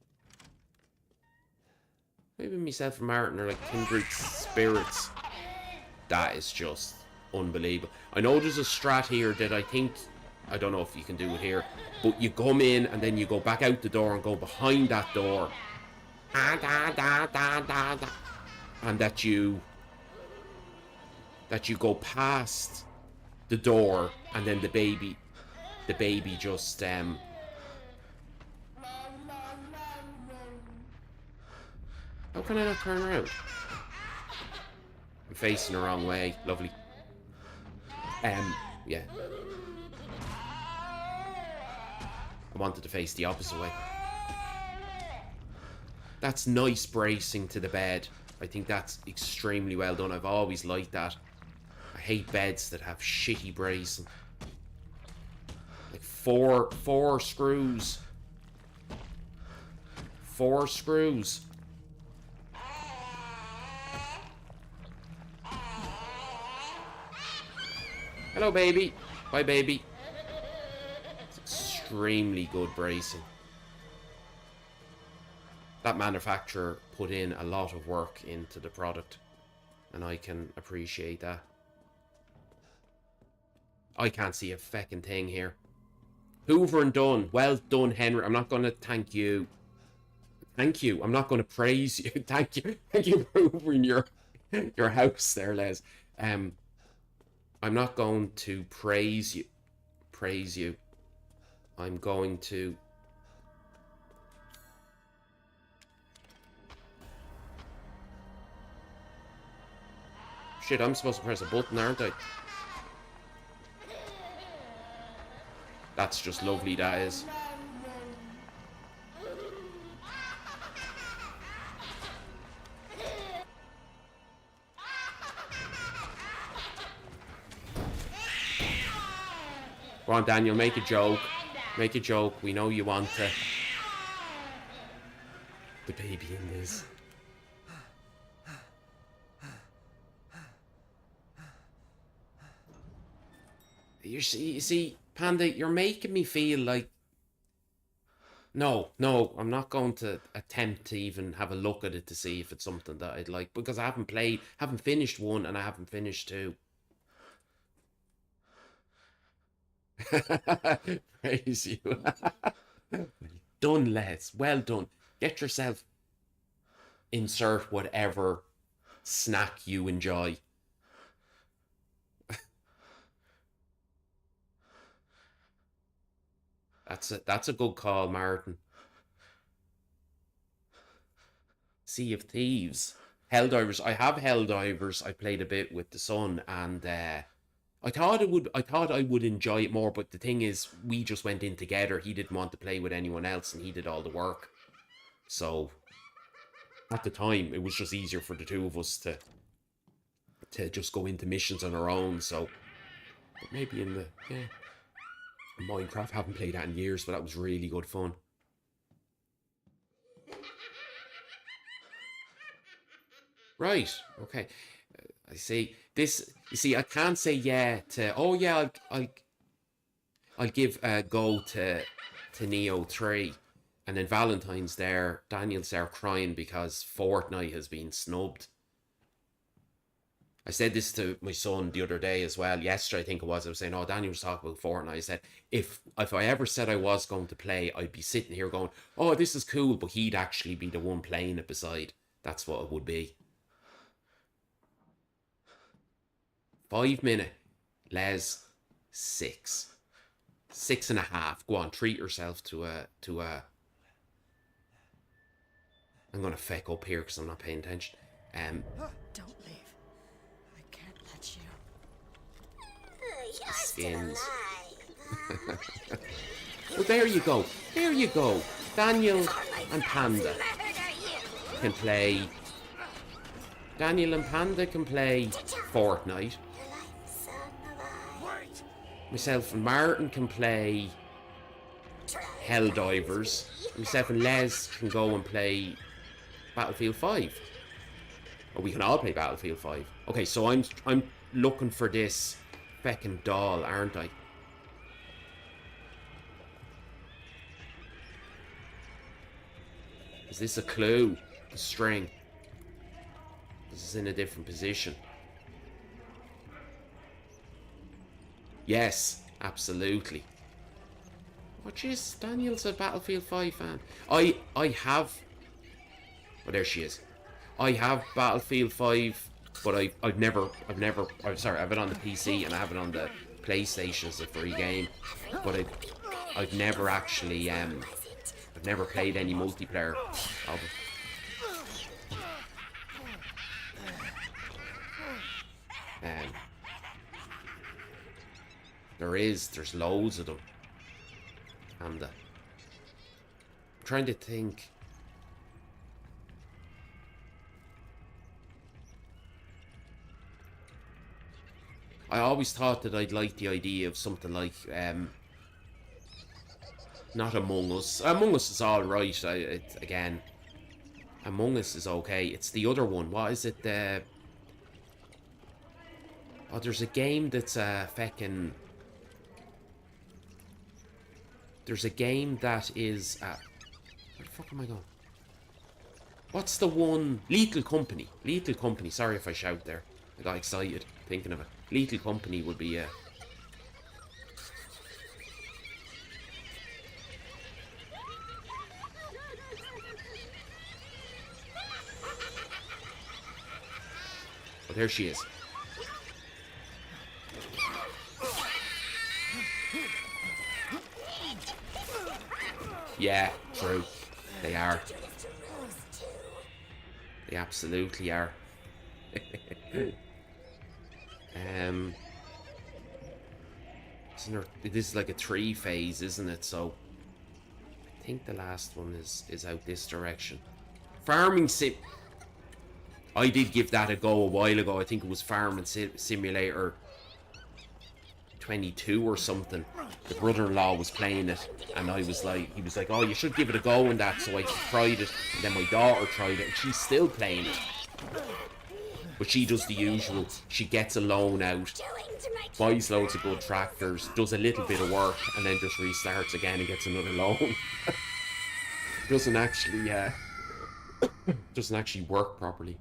Maybe myself and Martin are like kindred spirits. That is just unbelievable. I know there's a strat here that I think... I don't know if you can do it here. But you come in and then you go back out the door and go behind that door. And that you go past the door and then the baby just how can I not turn around? I'm facing the wrong way. Lovely. Yeah. I wanted to face the opposite way. That's nice bracing to the bed. I think that's extremely well done. I've always liked that. I hate beds that have shitty bracing. Like four screws. 4 screws. Hello, baby. Bye, baby. It's extremely good bracing. That manufacturer put in a lot of work into the product, and I can appreciate that. I can't see a feckin' thing here. Hoover and done. Well done, Henry. I'm not going to thank you. Thank you. I'm not going to praise you. Thank you. Thank you for hoovering your house there, Les. I'm not going to praise you. I'm going to... Shit, I'm supposed to press a button, aren't I? That's just lovely, that is. Go on, Daniel, make a joke. Make a joke. We know you want to. The baby in this. You see, Panda, you're making me feel like... No, I'm not going to attempt to even have a look at it to see if it's something that I'd like. Because I haven't finished 1 and I haven't finished 2. Praise you. Well done, Les. Well done. Get yourself... Insert whatever snack you enjoy. That's a good call, Martin. Sea of Thieves. Helldivers. I have Helldivers. I played a bit with the son, and I thought I would enjoy it more, but the thing is, we just went in together. He didn't want to play with anyone else, and he did all the work. So at the time, it was just easier for the two of us to just go into missions on our own. So, but maybe in the Minecraft, haven't played that in years, but that was really good fun. Right, okay. I see. This, you see, I can't say yeah to... Oh, yeah, I'll give a go to Neo 3. And then Valentine's there, Daniel's there crying because Fortnite has been snubbed. I said this to my son the other day as well. Yesterday, I think it was. I was saying, oh, Daniel was talking about Fortnite. I said, if I ever said I was going to play, I'd be sitting here going, oh, this is cool. But he'd actually be the one playing it beside. That's what it would be. 5 minute. Les, 6. 6.5. Go on, treat yourself to a... I'm going to feck up here because I'm not paying attention. Don't leave. I can't let you. Skins. Well, there you go. There you go. Daniel and Panda can play... Daniel and Panda can play Fortnite. Myself and Martin can play Helldivers. Myself and Les can go and play Battlefield 5. Or we can all play Battlefield 5. Okay, so I'm looking for this feckin' doll, aren't I? Is this a clue? The string. This is in a different position. Yes, absolutely. Oh jeez, Daniel's a Battlefield 5 fan. I have... Oh, there she is. I have Battlefield 5, but I've never, I'm sorry, I have it on the PC and I have it on the PlayStation as a free game, but I've never actually, I've never played any multiplayer of it. There's loads of them. And I'm trying to think. I always thought that I'd like the idea of something like, not Among Us. Among Us is alright, again. Among Us is okay. It's the other one. What is it? Oh, there's a game that's feckin'... There's a game that is... where the fuck am I going? What's the one? Lethal Company. Lethal Company. Sorry if I shout there. I got excited thinking of it. Lethal Company would be... Oh, there she is. Yeah, true. They are. They absolutely are. Isn't there, this is like a 3 phase, isn't it? So I think the last one is out this direction. Farming sim. I did give that a go a while ago. I think it was Farming Simulator 22 or something. The brother-in-law was playing it, and he was like, oh, you should give it a go and that. So I tried it, and then my daughter tried it, and she's still playing it. But she does the usual. She gets a loan out, buys loads of good tractors, does a little bit of work, and then just restarts again and gets another loan. doesn't actually work properly.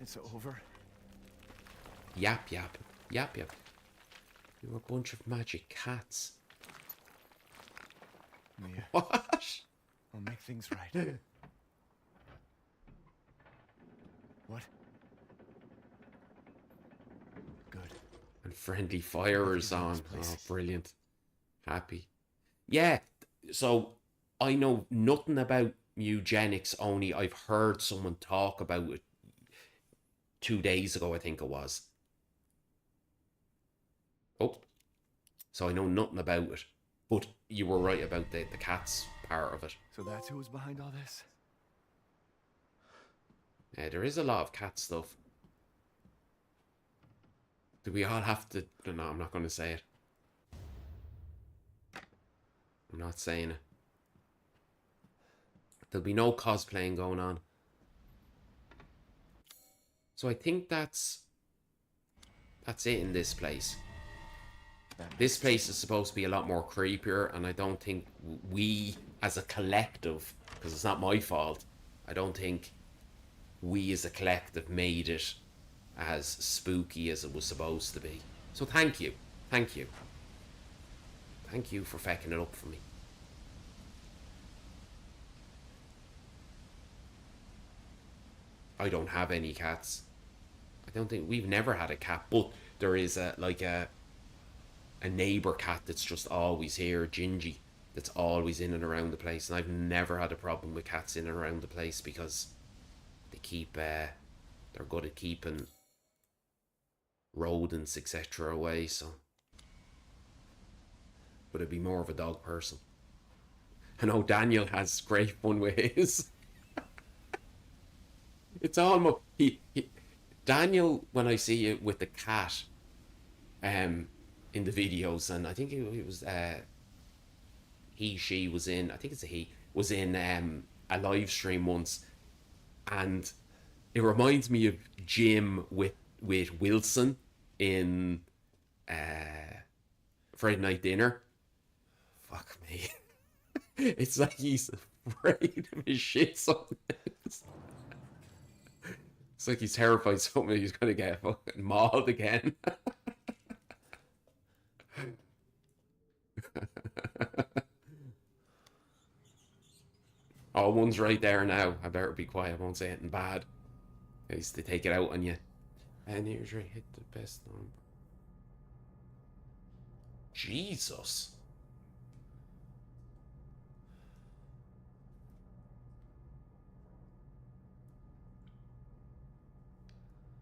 It's over. Yap yap. Yap yap. You're a bunch of magic cats. Mia, What? I'll make things right. What? Good. And friendly fire is on. Oh, brilliant. Happy. Yeah, so I know nothing about eugenics, only I've heard someone talk about it 2 days ago, I think it was. Oh. So I know nothing about it. But you were right about the cats part of it. So that's who was behind all this? Yeah, there is a lot of cat stuff. Do we all have to... No, I'm not going to say it. I'm not saying it. There'll be no cosplaying going on. So I think that's it in this place. This place is supposed to be a lot more creepier, and I don't think we as a collective, because it's not my fault, I don't think we as a collective made it as spooky as it was supposed to be. So thank you. Thank you. Thank you for fecking it up for me. I don't have any cats. I don't think we've never had a cat, but there is a neighbour cat that's just always here, Gingy, that's always in and around the place, and I've never had a problem with cats in and around the place because they keep they're good at keeping rodents etc. away. So, but I'd be more of a dog person. I know Daniel has great fun with his. It's almost Daniel, when I see it with the cat, in the videos, and I think it was she was in, I think it's a he, was in a live stream once, and it reminds me of Jim with Wilson in Friday Night Dinner. Fuck me. It's like he's afraid of his shit sometimes. It's like he's terrified something he's gonna get fucking mauled again. Oh, one's right there now. I better be quiet. I won't say anything bad. In case they take it out on you. And here's where hit the best number. Jesus.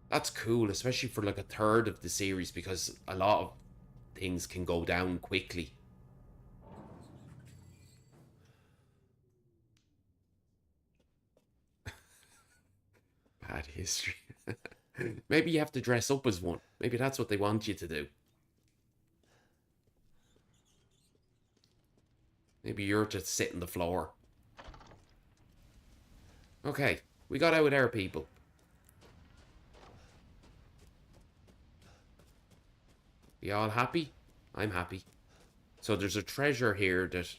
That's cool, especially for like a third of the series, because a lot of things can go down quickly. Bad history. Maybe you have to dress up as one. Maybe that's what they want you to do. Maybe you're just sitting the floor. Okay, we got out of there, people. You all happy? I'm happy. So there's a treasure here that...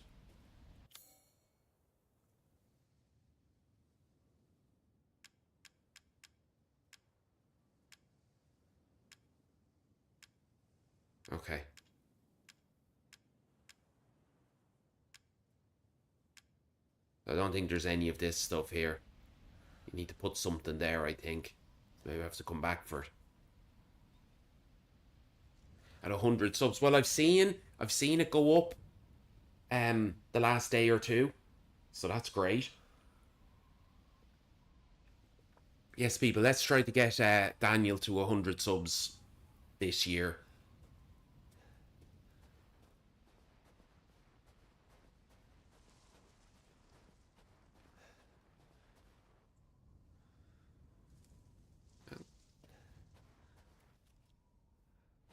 Okay. I don't think there's any of this stuff here. You need to put something there, I think. Maybe I have to come back for it. At 100 subs. Well, I've seen it go up the last day or two. So that's great. Yes, people, let's try to get Daniel to 100 subs this year.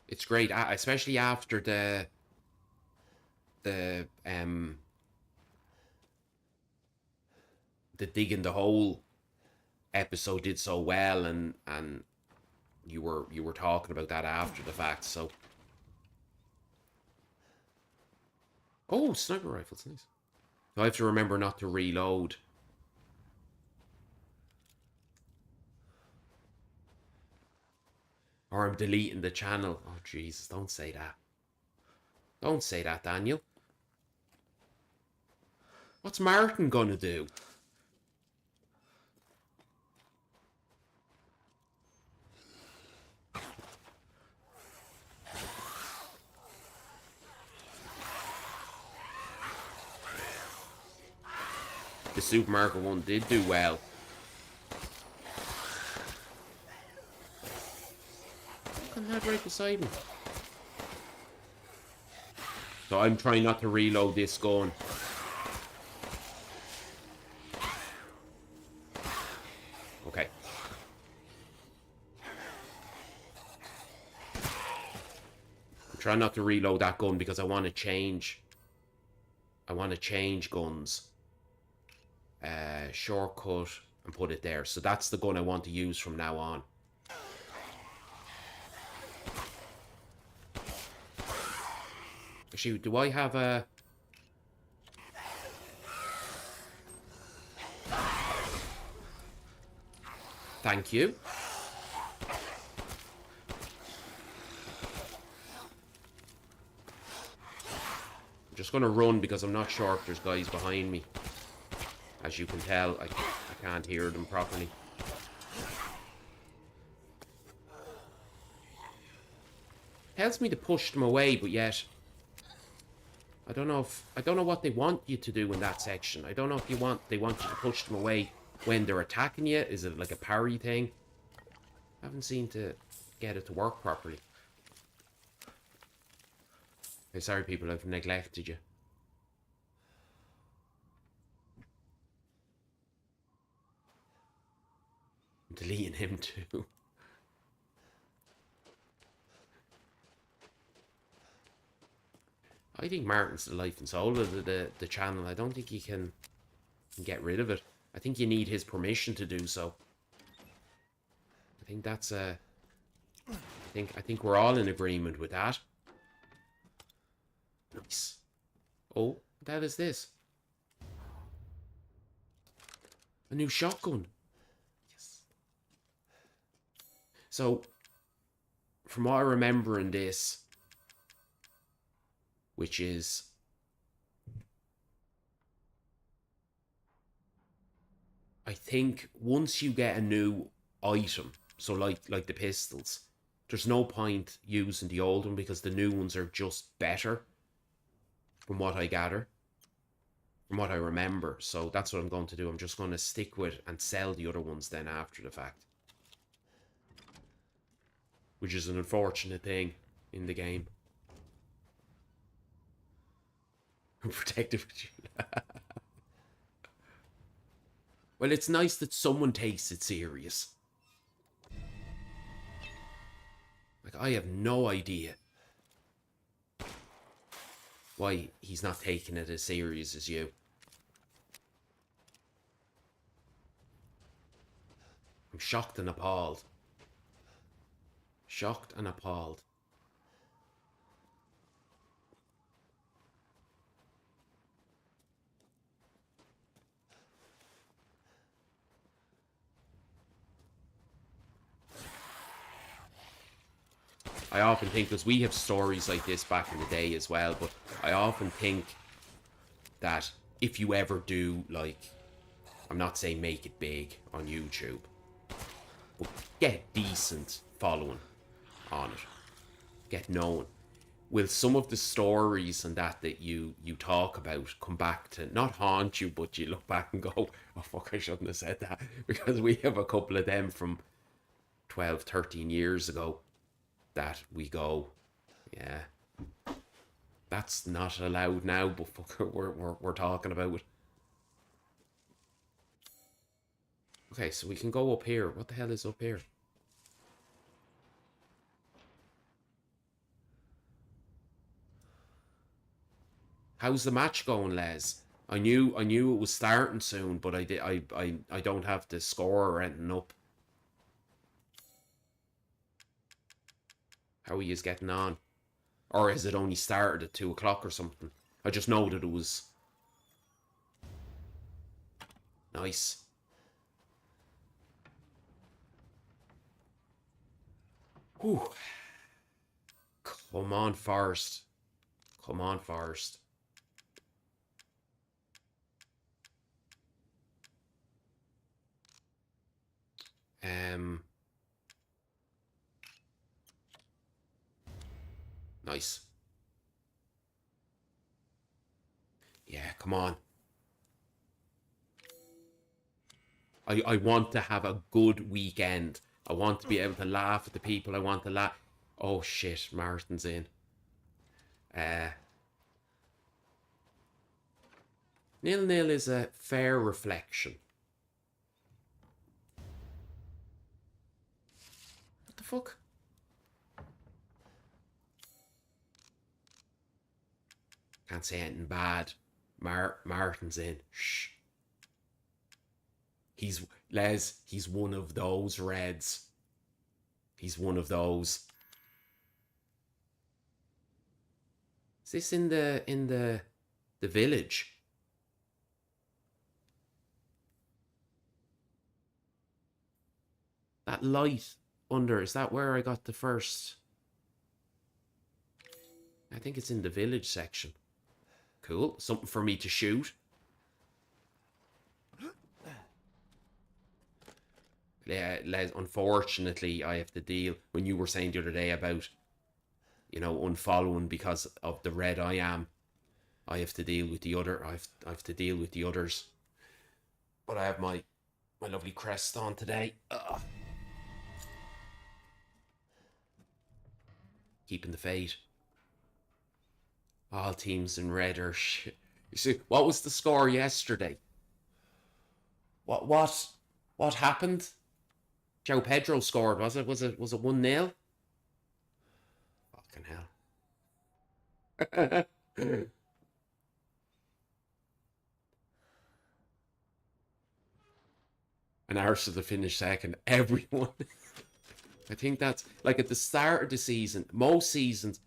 It's great, especially after the digging the hole episode did so well, and you were talking about that after the fact. So, oh, sniper rifles, nice. So I have to remember not to reload. Or I'm deleting the channel. Oh, Jesus, don't say that. Don't say that, Daniel. What's Martin gonna do? The supermarket one did do well. Fucking lad right beside me. So I'm trying not to reload this gun. Okay. I'm trying not to reload that gun because I want to change. I want to change guns. Shortcut and put it there. So that's the gun I want to use from now on. Actually, do I have a... Thank you. I'm just going to run because I'm not sure if there's guys behind me. As you can tell, I can't hear them properly. Tells me to push them away, but yet I don't know what they want you to do in that section. I don't know if they want you to push them away when they're attacking you. Is it like a parry thing? I haven't seemed to get it to work properly. Hey, sorry people, I've neglected you. I'm deleting him too. I think Martin's the life and soul of the channel. I don't think you can get rid of it. I think you need his permission to do so. I think that's I think we're all in agreement with that. Nice. Oh, what the hell is this? A new shotgun. Yes. So, from what I remember in this, which is I think once you get a new item, so like the pistols, there's no point using the old one because the new ones are just better, from what I gather, from what I remember. So that's what I'm going to do. I'm just going to stick with and sell the other ones then after the fact, which is an unfortunate thing in the game. Protective. Well, it's nice that someone takes it serious. Like, I have no idea why he's not taking it as serious as you. I'm shocked and appalled. Shocked and appalled. I often think, because we have stories like this back in the day as well, but I often think that if you ever do, like, I'm not saying make it big on YouTube, but get decent following on it, get known, will some of the stories and that you talk about come back to not haunt you, but you look back and go, oh fuck, I shouldn't have said that, because we have a couple of them from 12, 13 years ago that we go, yeah, that's not allowed now, but fuck, we're talking about it. Okay, so we can go up here. What the hell is up here? How's the match going, Les? I knew it was starting soon, but I don't have the score or anything up. How are you getting on? Or has it only started at 2 o'clock or something? I just know that it was nice. Whew. Come on, Forrest. Come on, Forrest. Nice. Yeah, come on. I want to have a good weekend. I want to be able to laugh at the people I want to laugh. Oh shit, Martin's in. 0-0 is a fair reflection. What the fuck? Can't say anything bad. Martin's in. Shh. He's one of those Reds. He's one of those. Is this in the village? That light under, is that where I got the first? I think it's in the village section. Cool. Something for me to shoot. Yeah, Les, unfortunately, I have to deal, when you were saying the other day about, unfollowing because of the red I am, I have to deal with the other, I have to deal with the others. But I have my lovely crest on today. Ugh. Keeping the faith. All teams in red are shit. You see, what was the score yesterday? What happened? Joe Pedro scored, was it? Was it 1-0? Fucking hell. And Arsenal to finish second. Everyone. I think that's like at the start of the season. Most seasons.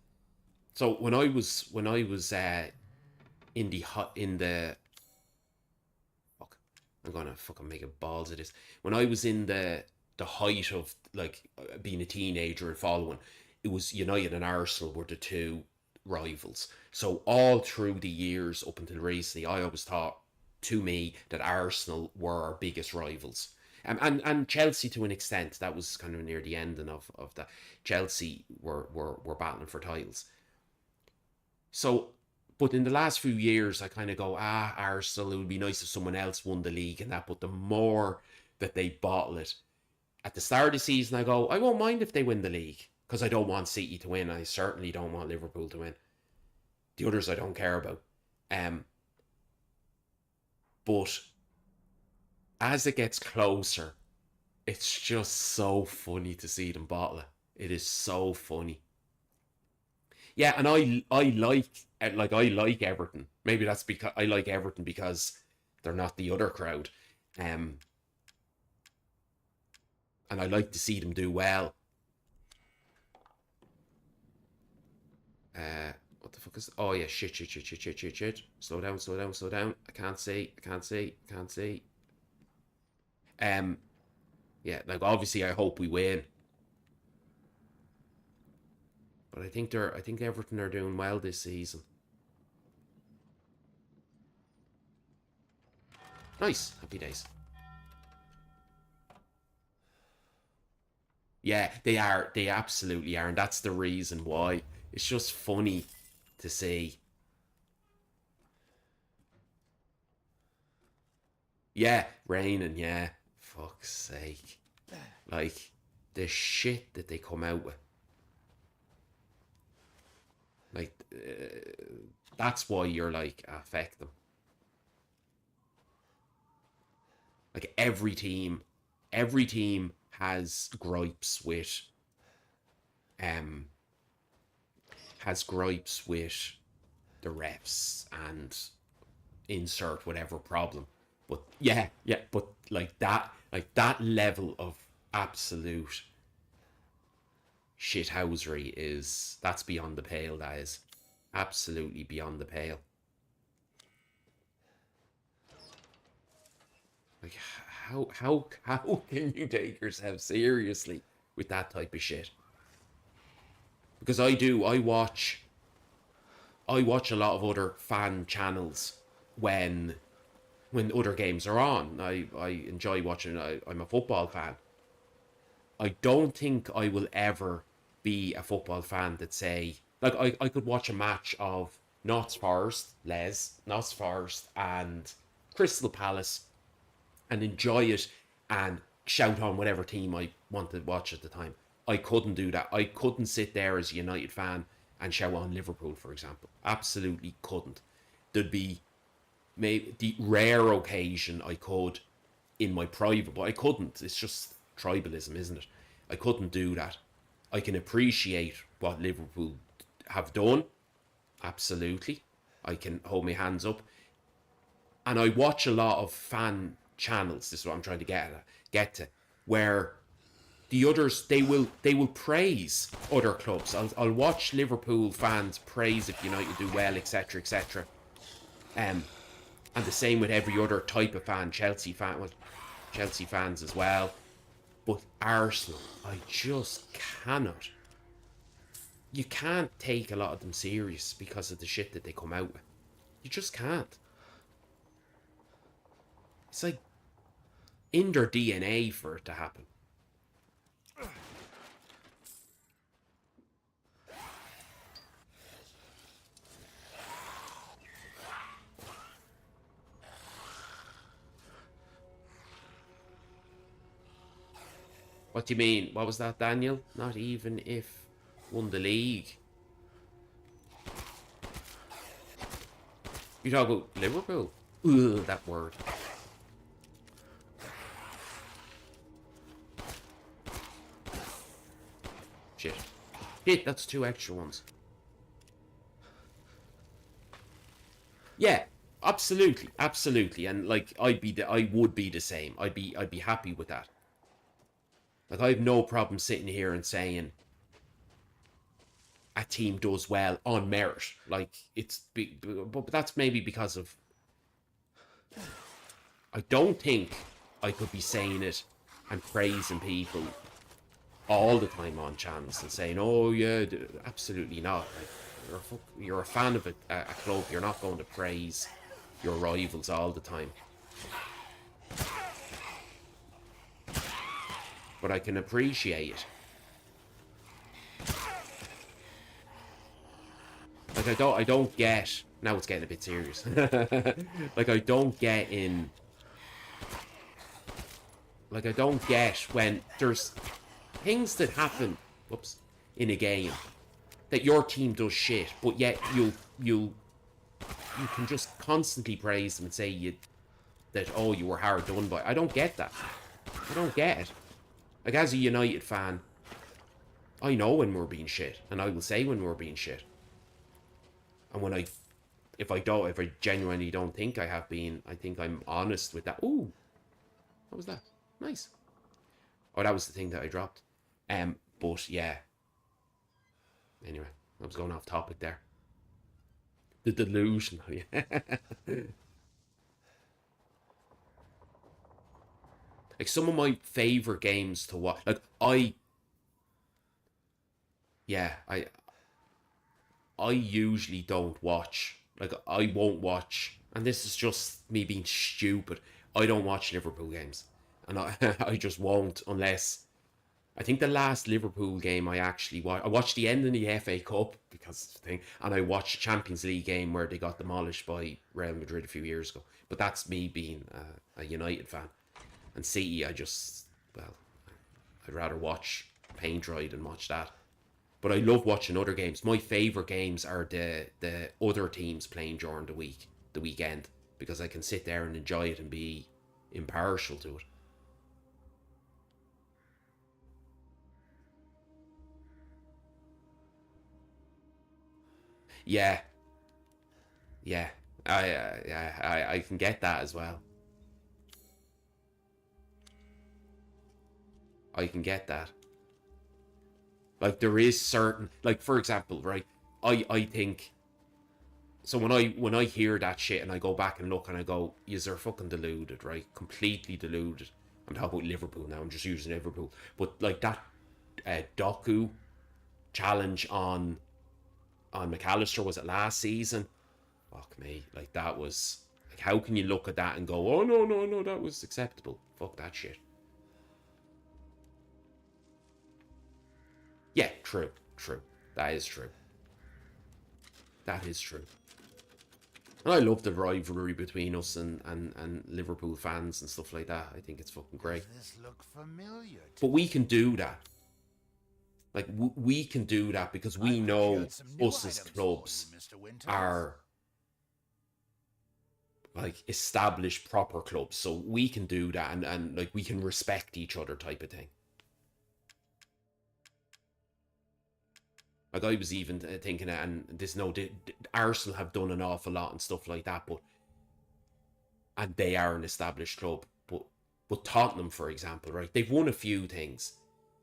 So when I was in the fuck, I'm gonna fucking make a balls of this. When I was in the height of like being a teenager and following, it was United and Arsenal were the two rivals. So all through the years up until recently, I always thought to me that Arsenal were our biggest rivals. And Chelsea to an extent. That was kind of near the ending of that. Chelsea were battling for titles. So, but in the last few years, I kind of go, Arsenal, it would be nice if someone else won the league and that. But the more that they bottle it, at the start of the season, I go, I won't mind if they win the league because I don't want City to win. I certainly don't want Liverpool to win. The others I don't care about. But as it gets closer, it's just so funny to see them bottle it. It is so funny. Yeah, and I like Everton. Maybe that's because I like Everton because they're not the other crowd. And I like to see them do well. What the fuck is... Oh, yeah, shit. Slow down. I can't see. Yeah, like, obviously, I hope we win. But I think Everton are doing well this season. Nice. Happy days. Yeah, they are. They absolutely are. And that's the reason why. It's just funny to see. Yeah, raining, yeah. Fuck's sake. Like, the shit that they come out with. Like, that's why you're like, affect them. Like, every team has gripes with the refs and insert whatever problem. But but like that level of absolute shithousery that's beyond the pale. That is absolutely beyond the pale. Like, how can you take yourself seriously with that type of shit? Because I watch a lot of other fan channels when other games are on. I enjoy watching. I'm a football fan. I don't think I will ever be a football fan that say, like, I could watch a match of Notts Forest and Crystal Palace and enjoy it and shout on whatever team I wanted to watch at the time. I couldn't do that. I couldn't sit there as a United fan and shout on Liverpool, for example. Absolutely couldn't. There'd be maybe the rare occasion I could in my private, but I couldn't. It's just tribalism, isn't it? I couldn't do that. I can appreciate what Liverpool have done. Absolutely. I can hold my hands up. And I watch a lot of fan channels, this is what I'm trying to get to, where the others, they will praise other clubs. I'll watch Liverpool fans praise if United do well, etc. And the same with every other type of fan. Chelsea fans as well. But Arsenal, I just cannot. You can't take a lot of them serious because of the shit that they come out with. You just can't. It's like in their DNA for it to happen. What do you mean? What was that, Daniel? Not even if won the league. You talk about Liverpool? Ugh, that word. Shit. Hit, that's 2 extra ones. Yeah, absolutely, absolutely. And like I would be the same. I'd be happy with that. Like I have no problem sitting here and saying a team does well on merit. Like but that's maybe because of I don't think I could be saying it and praising people all the time on channels and saying, "Oh yeah, absolutely not." Like you're a fan of a club. You're not going to praise your rivals all the time. But I can appreciate it. Like I don't get. Now it's getting a bit serious. Like I don't get in. Like I don't get when there's things that happen. Whoops, in a game that your team does shit, but yet you can just constantly praise them and say that oh you were hard done by. I don't get that. I don't get it. Like as a United fan, I know when we're being shit, and I will say when we're being shit. And if I genuinely don't think I have been, I think I'm honest with that. Ooh, what was that? Nice. Oh, that was the thing that I dropped. But yeah. Anyway, I was going off topic there. The delusion. Like some of my favorite games to watch. Like I usually don't watch. Like I won't watch, and this is just me being stupid. I don't watch Liverpool games, and I just won't unless. I think the last Liverpool game I actually watched, I watched the end of the FA Cup because of the thing, and I watched the Champions League game where they got demolished by Real Madrid a few years ago. But that's me being a United fan, and City, well, I'd rather watch paint dry than watch that. But I love watching other games. My favourite games are the other teams playing during the weekend, because I can sit there and enjoy it and be impartial to it. Yeah, yeah, I can get that as well. I can get that. Like there is certain, like for example, right? I think so when I hear that shit and I go back and look and I go, you're fucking deluded, right? Completely deluded. I'm talking about Liverpool now. I'm just using Liverpool, but like that Doku challenge on McAllister, was it last season? Fuck me, like that was like how can you look at that and go, oh no no no, that was acceptable? Fuck that shit. Yeah, true, true. That is true. That is true. And I love the rivalry between us and Liverpool fans and stuff like that. I think it's fucking great. Does this look familiar But we can do that. Like, we can do that because we know us as clubs are like established proper clubs. So we can do that and like we can respect each other type of thing. Like I was even thinking, and this no, Arsenal have done an awful lot and stuff like that, and they are an established club. But Tottenham, for example, right? They've won a few things,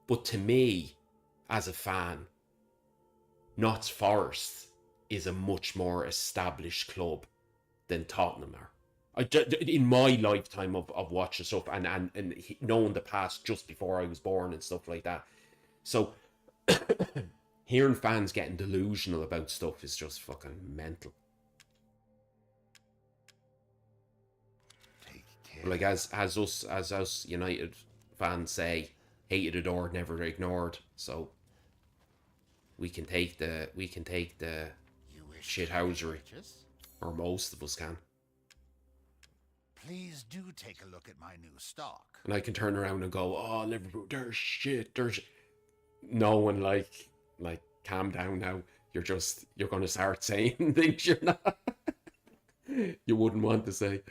but to me, as a fan, Notts Forest is a much more established club than Tottenham are. In my lifetime of watching stuff and knowing the past just before I was born and stuff like that. So hearing fans getting delusional about stuff is just fucking mental. Take care. Like as us United fans say, hated adored, never ignored. So we can take the You wish shithousery, to purchase? or most of us can. Please do take a look at my new stock. And I can turn around and go, oh, Liverpool, they're shit, they're shit. No one like, calm down now. You're going to start saying things you're not, you wouldn't want to say.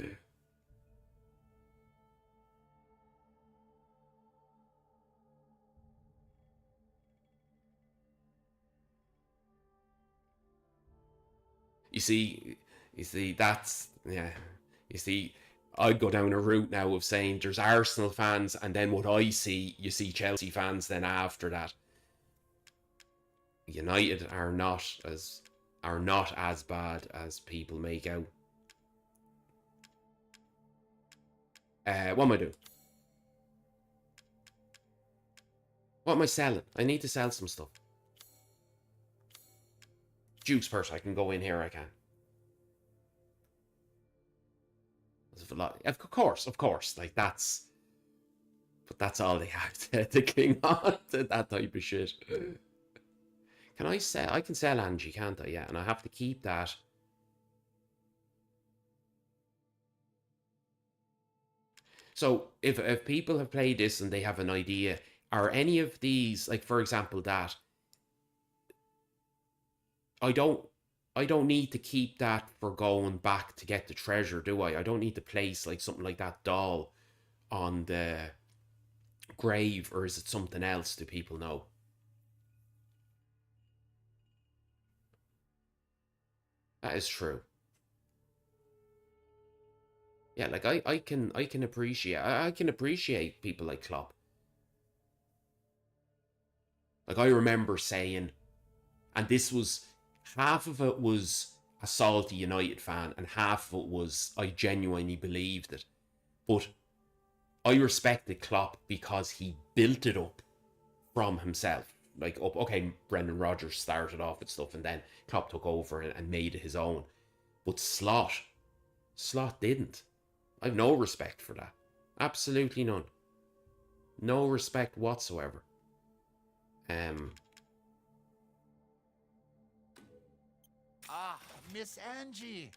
You see, You see, that's, yeah. You see, I'd go down a route now of saying there's Arsenal fans, and then what I see, you see Chelsea fans then after that. United are not as bad as people make out. What am I doing? What am I selling? I need to sell some stuff. Duke's purse, I can go in here, I can. There's a lot. Of course. Like, that's... But that's all they have to cling on to, that type of shit. Can I sell? I can sell Angie, can't I? Yeah, and I have to keep that. So, if people have played this and they have an idea, are any of these, like, for example, that... I don't need to keep that for going back to get the treasure, do I? I don't need to place like something like that doll on the grave, or is it something else? Do people know? That is true. Yeah, like I can appreciate people like Klopp. Like, I remember saying, and this was, half of it was a salty United fan, and half of it was I genuinely believed it. But I respected Klopp because he built it up from himself. Like, okay, Brendan Rodgers started off with stuff, and then Klopp took over and made it his own. But Slot didn't. I have no respect for that. Absolutely none. No respect whatsoever. Ah, Miss Angie.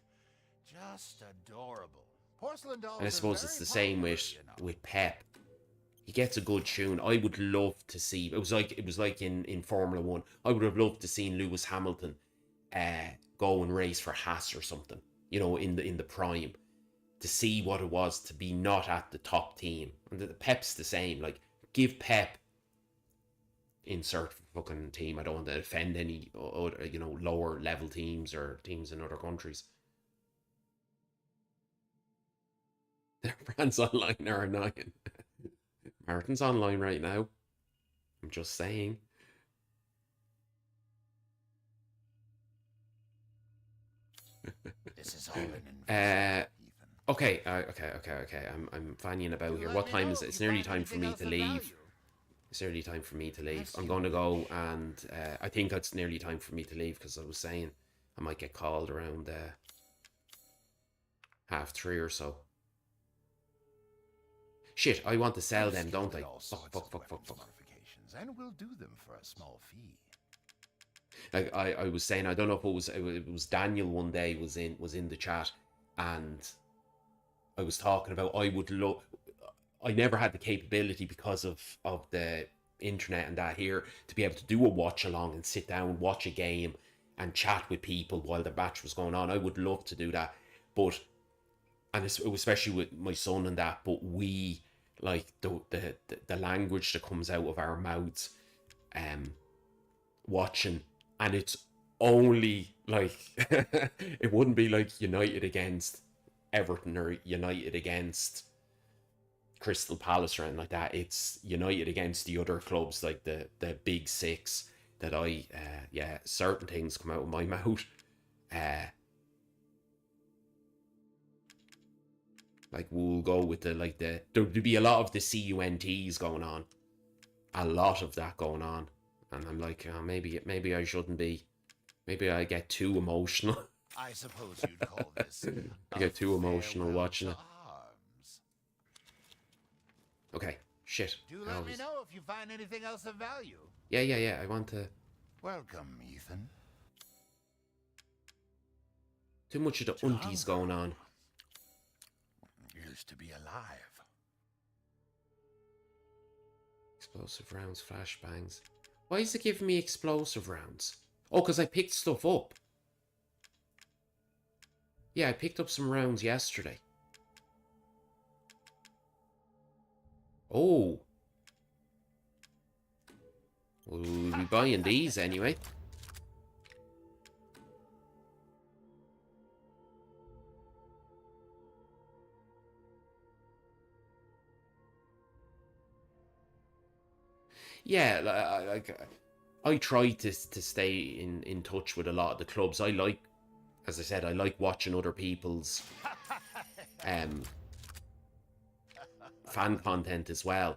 Just adorable. Porcelain dolls. And I suppose are it's very the same popular, with you know. with Pep. He gets a good tune. I would love to see. It was like in Formula One. I would have loved to seen Lewis Hamilton, go and race for Haas or something. You know, in the prime, to see what it was to be not at the top team. And the Pep's the same. Like, give Pep, insert fucking team. I don't want to offend any other, lower level teams or teams in other countries. Their brands online are annoying. Martin's online right now. I'm just saying. This is all an investment, Ethan. Okay. I'm fannying about here. Let What me time know is it? if It's you nearly find time for anything me else to of leave. value. It's nearly time for me to leave. Yes, I'm you going to will. go, and I think it's nearly time for me to leave, because I was saying I might get called around 3:30 or so. Shit, I want to sell them, Skilled don't in I? all sorts of Fuck. weapons modifications, and we'll do them for a small fee. Like, I was saying, I don't know if it was Daniel one day was in the chat, and I was talking about I never had the capability because of the internet and that here to be able to do a watch along and sit down, watch a game, and chat with people while the match was going on. I would love to do that, but especially with my son and that. But we, like, the language that comes out of our mouths, watching, and it's only like it wouldn't be like United against Everton or United against Crystal Palace or anything like that. It's United against the other clubs, like the big six, that certain things come out of my mouth. Like, we'll go with there'd be a lot of the CUNTs going on. A lot of that going on. And I'm like, maybe I shouldn't be. Maybe I get too emotional. I suppose you'd call this. I get too emotional farewell watching to it. arms. Okay, shit. Do let me know if you find anything else of value. Yeah, I want to... Welcome, Ethan. Too much of the unties going on. Used to be alive. Explosive rounds, flashbangs. Why is it giving me explosive rounds? Oh, because I picked stuff up. Yeah, I picked up some rounds yesterday. Oh. We'll be buying these anyway. Yeah, I try to stay in touch with a lot of the clubs. I like, as I said, I like watching other people's fan content as well,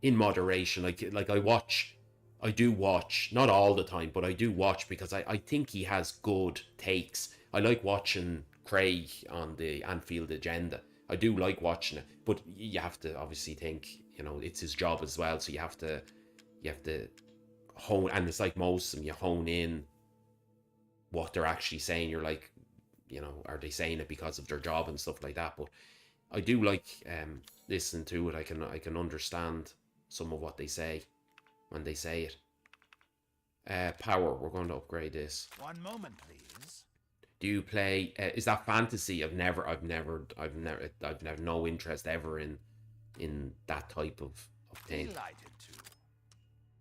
in moderation. Like I do watch, not all the time, but I do watch because I think he has good takes. I like watching Craig on the Anfield Agenda. I do like watching it, but you have to obviously think, you know, it's his job as well, so you have to hone, and it's like most of them, you hone in what they're actually saying. You're like, you know, are they saying it because of their job and stuff like that? But I do like listening to it. I can understand some of what they say when they say it. Power. We're going to upgrade this. One moment, please. Do you play? Is that fantasy? I've never no interest ever in that type of thing. Delighted to.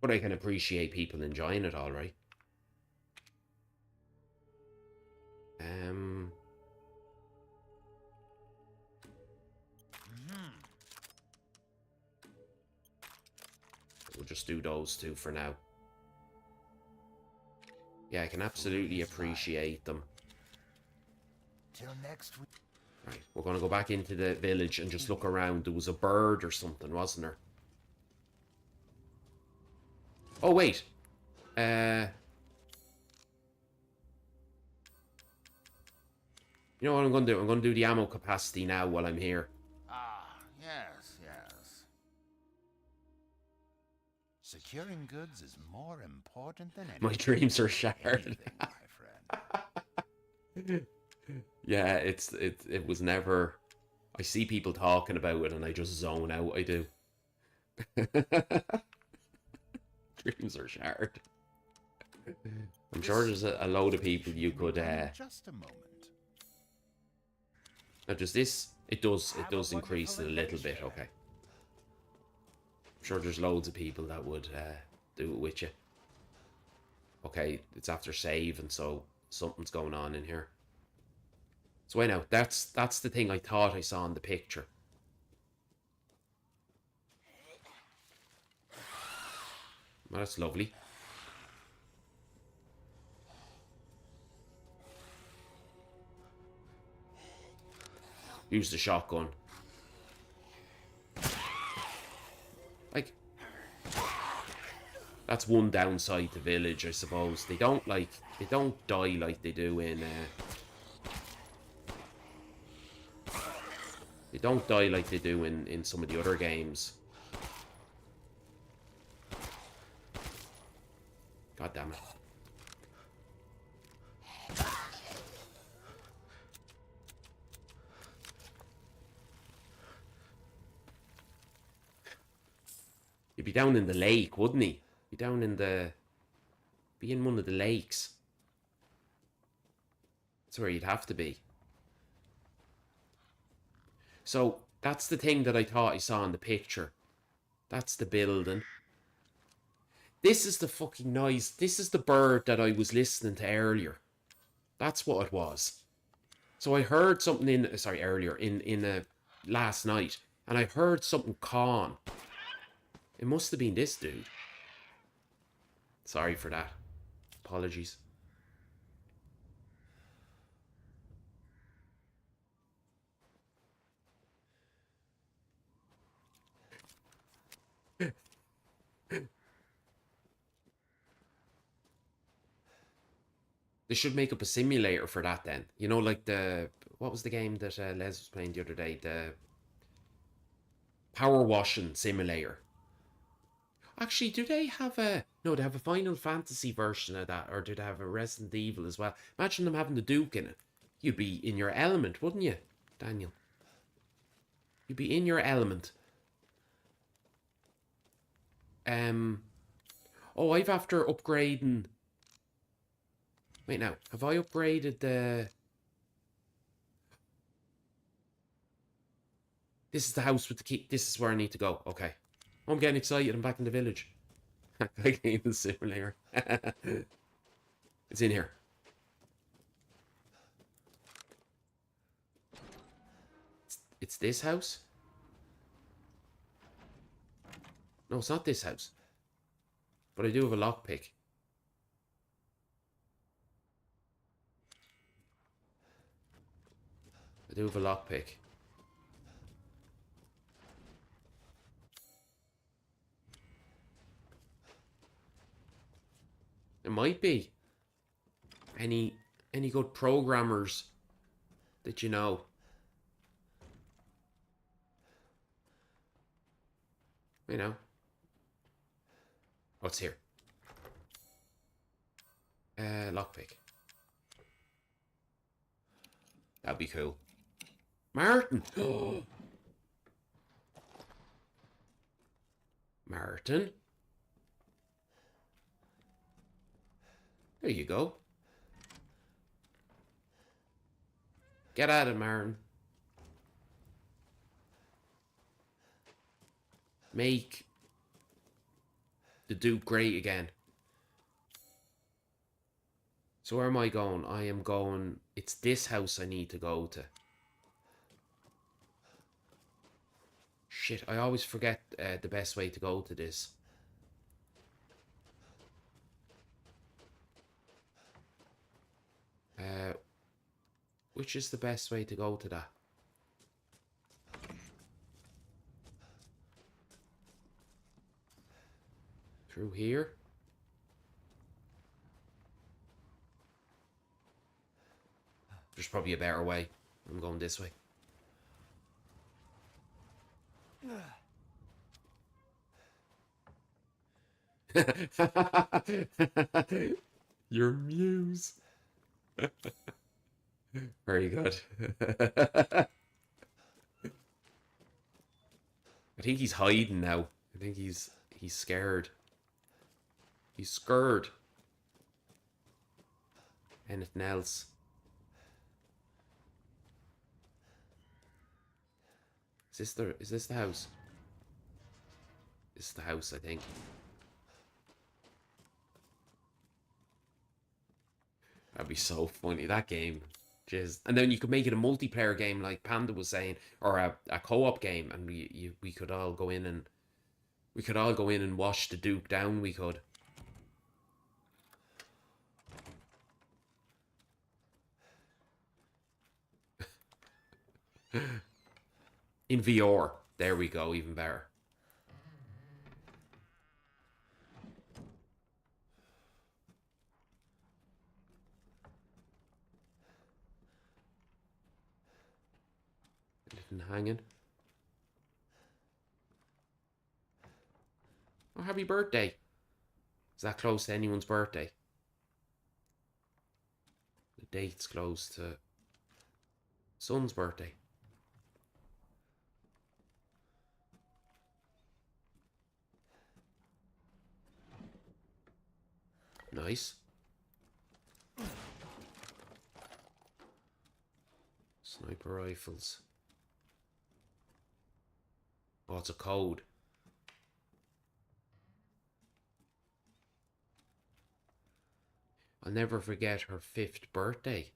But I can appreciate people enjoying it. All right. We'll just do those two for now. Yeah, I can absolutely appreciate them. Till next week. Right, we're going to go back into the village and just look around. There was a bird or something, wasn't there? Oh, wait. You know what I'm going to do? I'm going to do the ammo capacity now while I'm here. Ah, yes, yes. Securing goods is more important than anything. My dreams are shattered. Anything, my friend. Yeah, it was never... I see people talking about it and I just zone out, I do. Dreams are shattered. I'm sure there's a load of people you could... Just a moment. Now, does this... It does increase it a little bit, okay. I'm sure there's loads of people that would do it with you. Okay, it's after save, and so something's going on in here. So wait now, that's the thing I thought I saw in the picture. Well, that's lovely. Use the shotgun. Like, that's one downside to Village, I suppose. They don't die like they do in they don't die like they do in some of the other games. God damn it. He'd be down in the lake, wouldn't he? Be down in the... Be in one of the lakes. That's where you'd have to be. So, that's the thing that I thought I saw in the picture. That's the building. This is the fucking noise. This is the bird that I was listening to earlier. That's what it was. So I heard something in... Sorry, earlier. In last night. And I heard something cawing. It must have been this dude. Sorry for that. Apologies. They should make up a simulator for that then. You know, like the... What was the game that Les was playing the other day? The power washing simulator. Actually, do they have a... No, they have a Final Fantasy version of that. Or do they have a Resident Evil as well? Imagine them having the Duke in it. You'd be in your element, wouldn't you, Daniel? You'd be in your element. Oh, I've after upgrading... Wait now, have I upgraded the... This is the house with the key. This is where I need to go. Okay. I'm getting excited. I'm back in the village. I came the simulator. It's in here. It's this house? No, it's not this house. But I do have a lockpick. I do have a lockpick. It might be. Any good programmers that you know? You know. What's here? Lockpick. That'd be cool. Martin! Martin? There you go. Get at it, Martin. Make the Duke great again. So where am I going? I am going... It's this house I need to go to. Shit, I always forget the best way to go to this. Which is the best way to go to that? Through here? There's probably a better way. I'm going this way. Your muse. Very good. I think he's hiding now. I think he's scared. He's scared. Anything else? Is this the house? This is the house, I think. That'd be so funny, that game. Jeez. And then you could make it a multiplayer game like Panda was saying, or a co-op game, and we could all go in and wash the Duke down, we could. In VR. There we go, even better. Anything hanging? Oh, happy birthday. Is that close to anyone's birthday? The date's close to son's birthday. Nice. Sniper rifles. Oh, it's a code. I'll never forget her 5th birthday.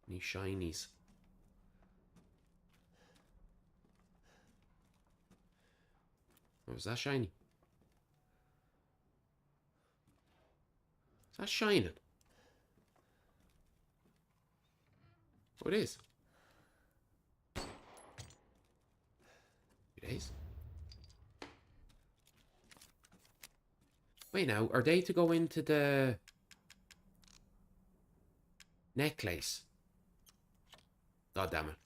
Any shinies? Oh, is that shiny? Is that shining? Oh, it is. It is. Wait now, are they to go into the necklace? God damn it.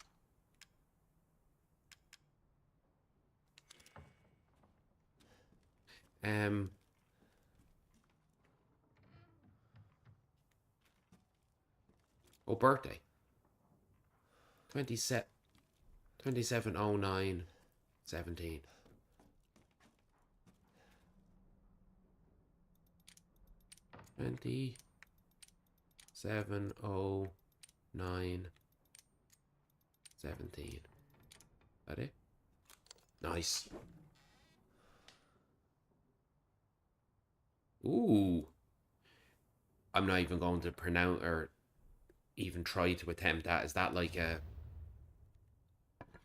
Oh, birthday. 27/09/17. Twenty 7/09/17. That it? Nice. Ooh. I'm not even going to pronounce or even try to attempt that. Is that like a...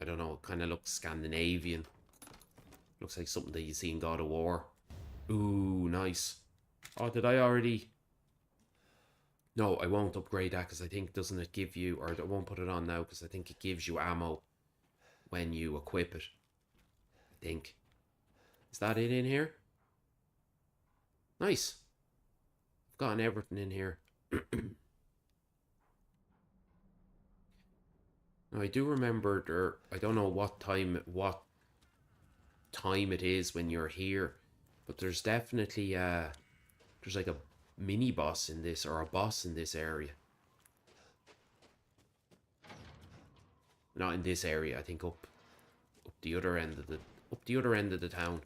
I don't know, it kind of looks Scandinavian. Looks like something that you see in God of War. Ooh, nice. Oh, did I already... No, I won't upgrade that because I think, doesn't it give you... Or I won't put it on now because I think it gives you ammo when you equip it. I think. Is that it in here? Nice. I've gotten everything in here. Now, I do remember there... I don't know what time it is when you're here, but there's definitely there's like a mini boss in this, or a boss in this area. Not in this area, I think up the other end of the town.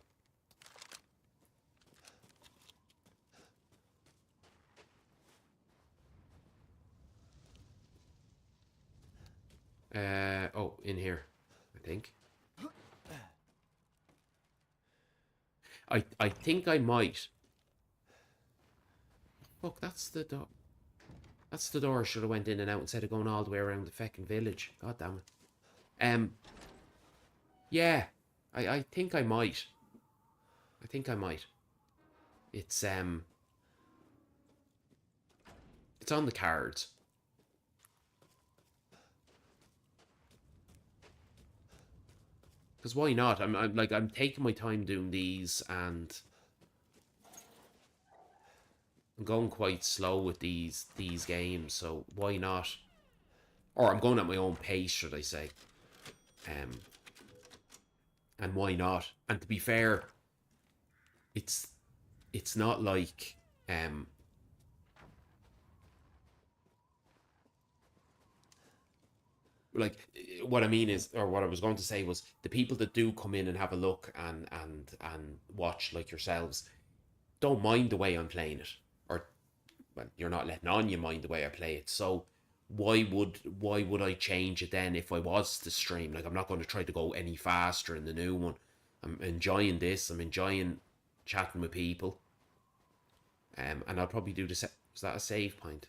Oh, in here, I think. I think I might. Look, that's the door. That's the door I should have went in and out instead of going all the way around the fucking village. God damn it. Yeah, I think I might. I think I might. It's on the cards. Because why not? I'm taking my time doing these, and I'm going quite slow with these games, so why not? Or I'm going at my own pace, should I say. And why not? And to be fair, it's not like like, what I mean is, or what I was going to say was, the people that do come in and have a look and watch, like yourselves, don't mind the way I'm playing it, or, well, you're not letting on you mind the way I play it. So why would I change it then if I was to stream? Like, I'm not going to try to go any faster in the new one. I'm enjoying this. I'm enjoying chatting with people. And I'll probably do the is that a save point?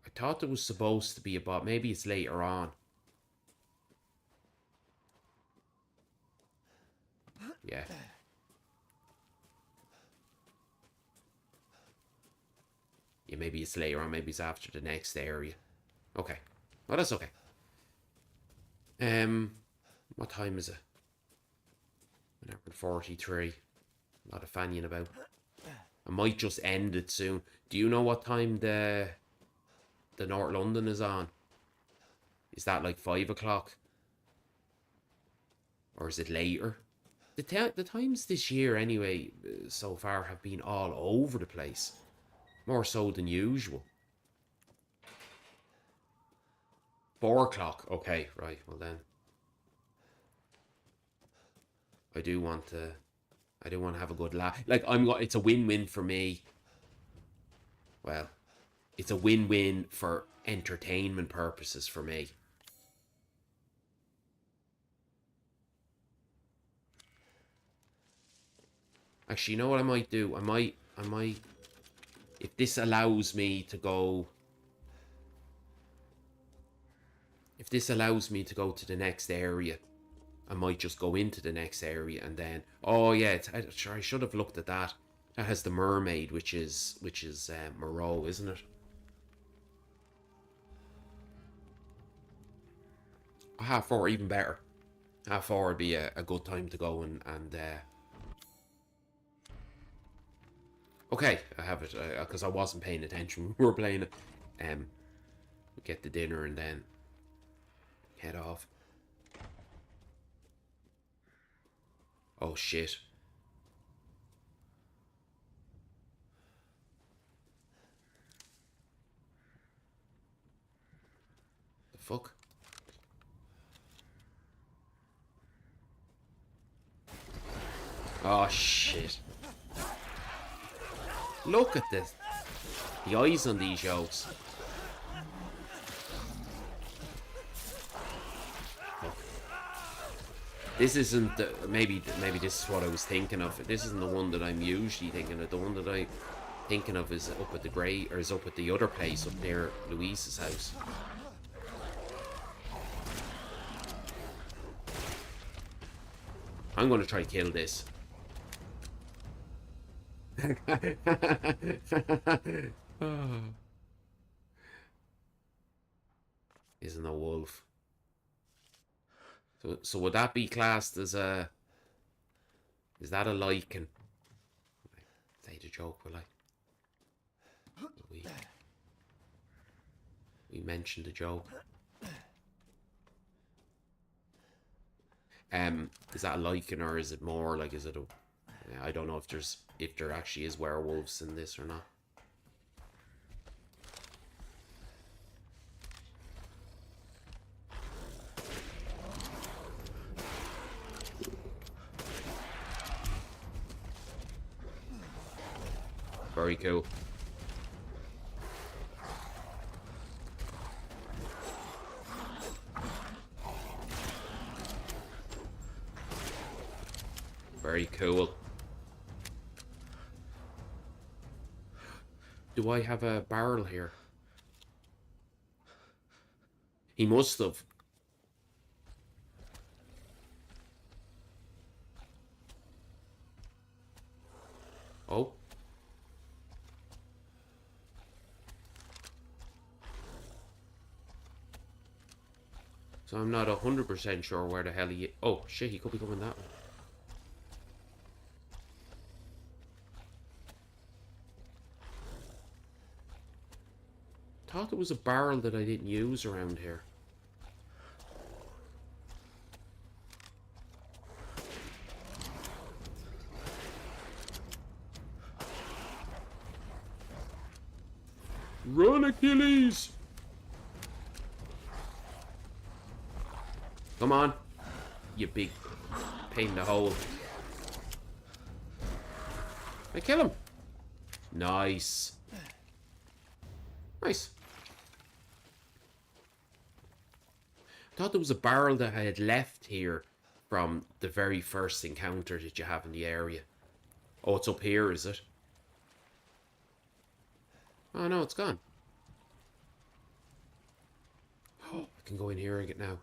I thought there was supposed to be a bot. Maybe it's later on. Yeah. Yeah, maybe it's later on. Maybe it's after the next area. Okay. Well, that's okay. What time is it? 1:43. A lot of fanning about. I might just end it soon. Do you know what time the North London is on? Is that like 5 o'clock? Or is it later? The times this year, anyway, so far have been all over the place. More so than usual. 4 o'clock. Okay, right. Well then, I do want to have a good laugh. Like, it's a win-win for me. Well, it's a win-win for entertainment purposes for me. Actually, you know what I might do? I might, if this allows me to go, if this allows me to go to the next area, I might just go into the next area and then, oh yeah, I should have looked at that. That has the mermaid, which is Moreau, isn't it? Half 4, even better. Half 4 would be a good time to go and okay, I have it, because I wasn't paying attention when we were playing it. Get the dinner and then head off. Oh shit. The fuck? Oh shit. Look at this. The eyes on these yokes. This isn't the, maybe this is what I was thinking of. This isn't the one that I'm usually thinking of. The one that I'm thinking of is up at the is up at the other place up near Louise's house. I'm going to try to kill this. Oh. Isn't a wolf. So would that be classed as a... Is that a lichen? Say the joke, will I? We mentioned the joke. Is that a lichen, or is it more like, is it a... I don't know if there actually is werewolves in this or not. Very cool. Very cool. Do I have a barrel here? He must have. Oh. So I'm not 100% sure where the hell he... Oh, shit, he could be coming that way. Thought there was a barrel that I didn't use around here. Run, Achilles! Come on, you big pain in the hole. I kill him. Nice. Nice. I thought there was a barrel that I had left here from the very first encounter that you have in the area. Oh, it's up here, is it? Oh no, it's gone. Oh, I can go in here and get now.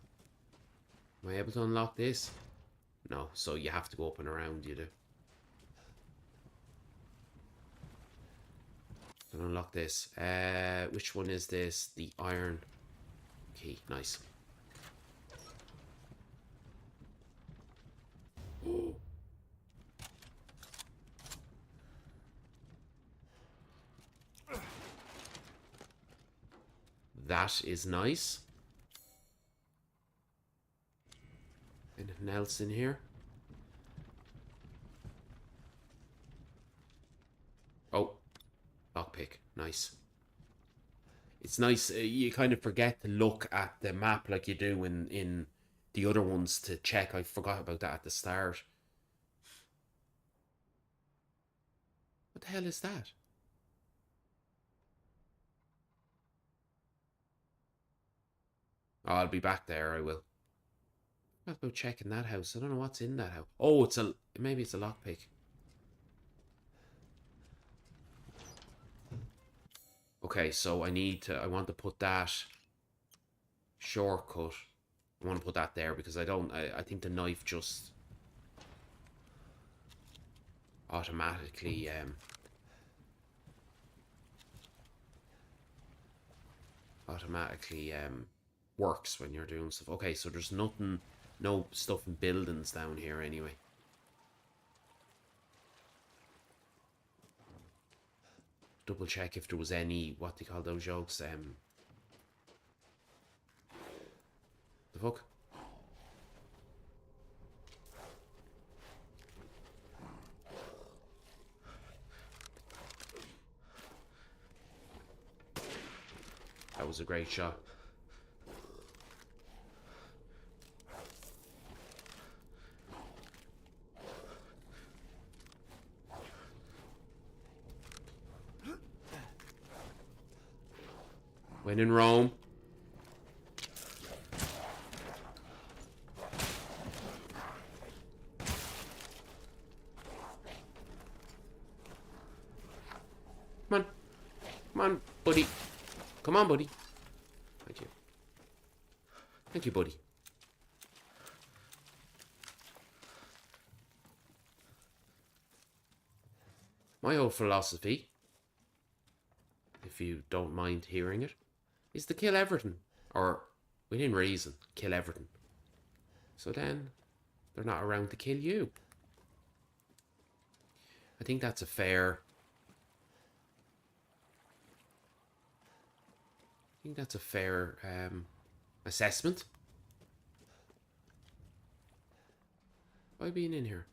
Am I able to unlock this? No, so you have to go up and around, you do. Can unlock this. Which one is this? The iron key. Nice. Oh. That is nice. Anything else in here? Oh, lockpick. Nice. It's nice. You kind of forget to look at the map like you do in the other ones to check. I forgot about that at the start. What the hell is that? Oh, I'll be back there. I will. What about checking that house? I don't know what's in that house. Oh, maybe it's a lockpick. Okay, so I want to put that shortcut. I want to put that there because I think the knife just automatically works when you're doing stuff. Okay, so there's nothing, no stuff in buildings down here anyway. Double check if there was any, what do you call those jokes? The fuck? That was a great shot. When in Rome. Come on. Come on, buddy. Come on, buddy. Thank you. Thank you, buddy. My old philosophy, if you don't mind hearing it, is to kill everything. Or, within reason, kill everything. So then, they're not around to kill you. I think that's a fair... assessment. Why being in here?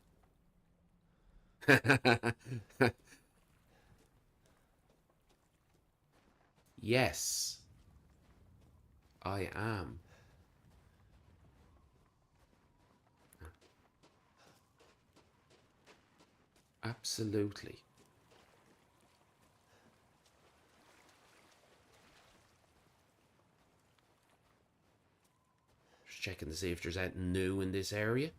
Yes, I am. Absolutely. Just checking to see if there's anything new in this area.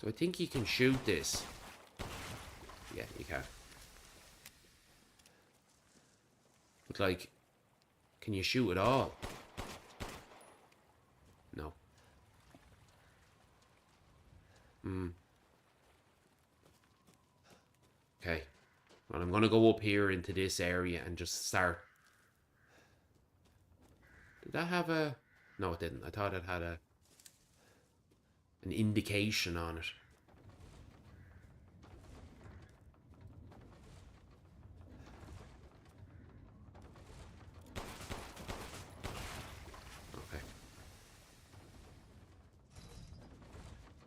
So I think you can shoot this. Yeah, you can. But like, can you shoot it all? No. Okay. Well, I'm gonna go up here into this area and just start. Did that have a... No, it didn't. I thought it had an indication on it. Okay.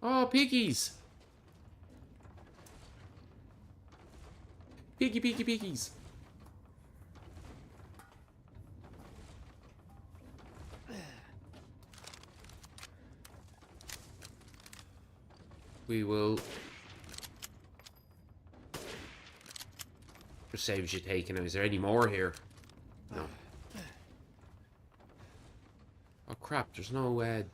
Oh, piggies! Piggies! We will... Just saves you taking them. Is there any more here? No. Oh crap, there's no... I'm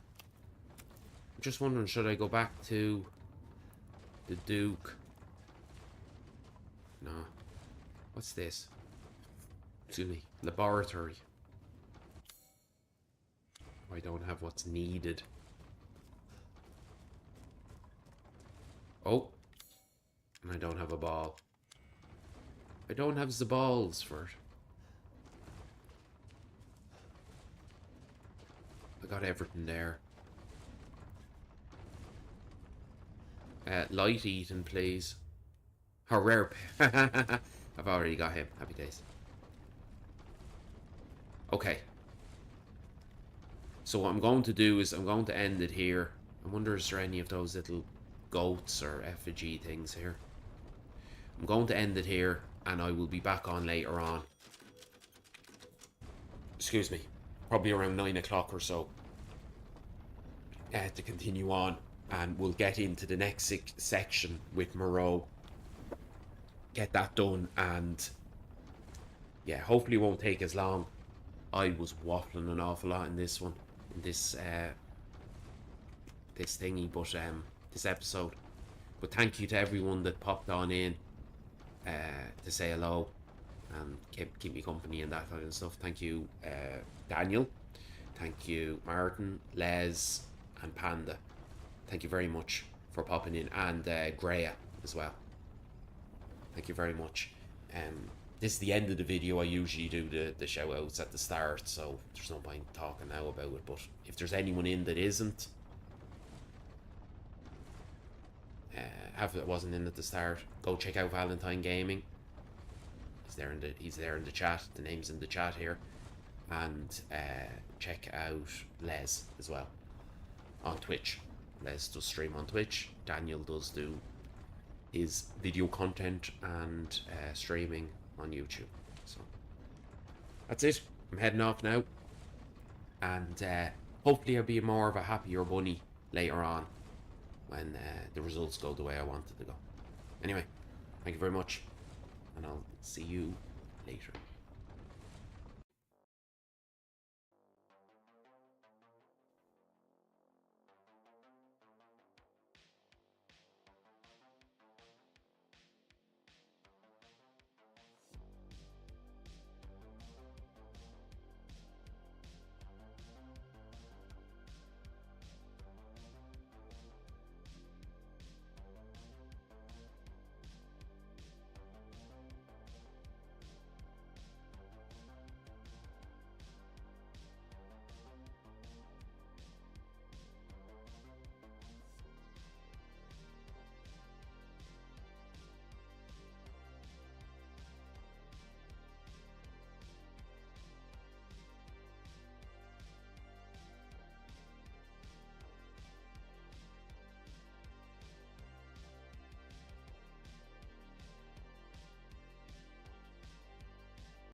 just wondering, should I go back to the Duke? No. What's this? Excuse me. Laboratory. I don't have what's needed. Oh. And I don't have a ball. I don't have the balls for it. I got everything there. Light eating, please. Oh, rare. I've already got him. Happy days. Okay. So what I'm going to do is I'm going to end it here. I wonder, is there any of those little goats or effigy things here? I'm going to end it here, and I will be back on later on. Excuse me. Probably around 9 o'clock or so. To continue on. And we'll get into the next section with Moreau. Get that done, and yeah, hopefully it won't take as long. I was waffling an awful lot in this one, in this this thingy, but this episode. But thank you to everyone that popped on in to say hello and keep me company and that kind of stuff. Thank you, Daniel. Thank you, Martin, Les, and Panda. Thank you very much for popping in, and Greya as well. Thank you very much. This is the end of the video. I usually do the shout outs at the start, so there's no point talking now about it. But if there's anyone in that isn't, that wasn't in at the start, go check out Valentine Gaming. He's there in the chat. The name's in the chat here, and check out Les as well on Twitch. Les does stream on Twitch. Daniel does do his video content and streaming on YouTube. So that's it. I'm heading off now, and hopefully I'll be more of a happier bunny later on when the results go the way I wanted to go. Anyway, thank you very much, and I'll see you later.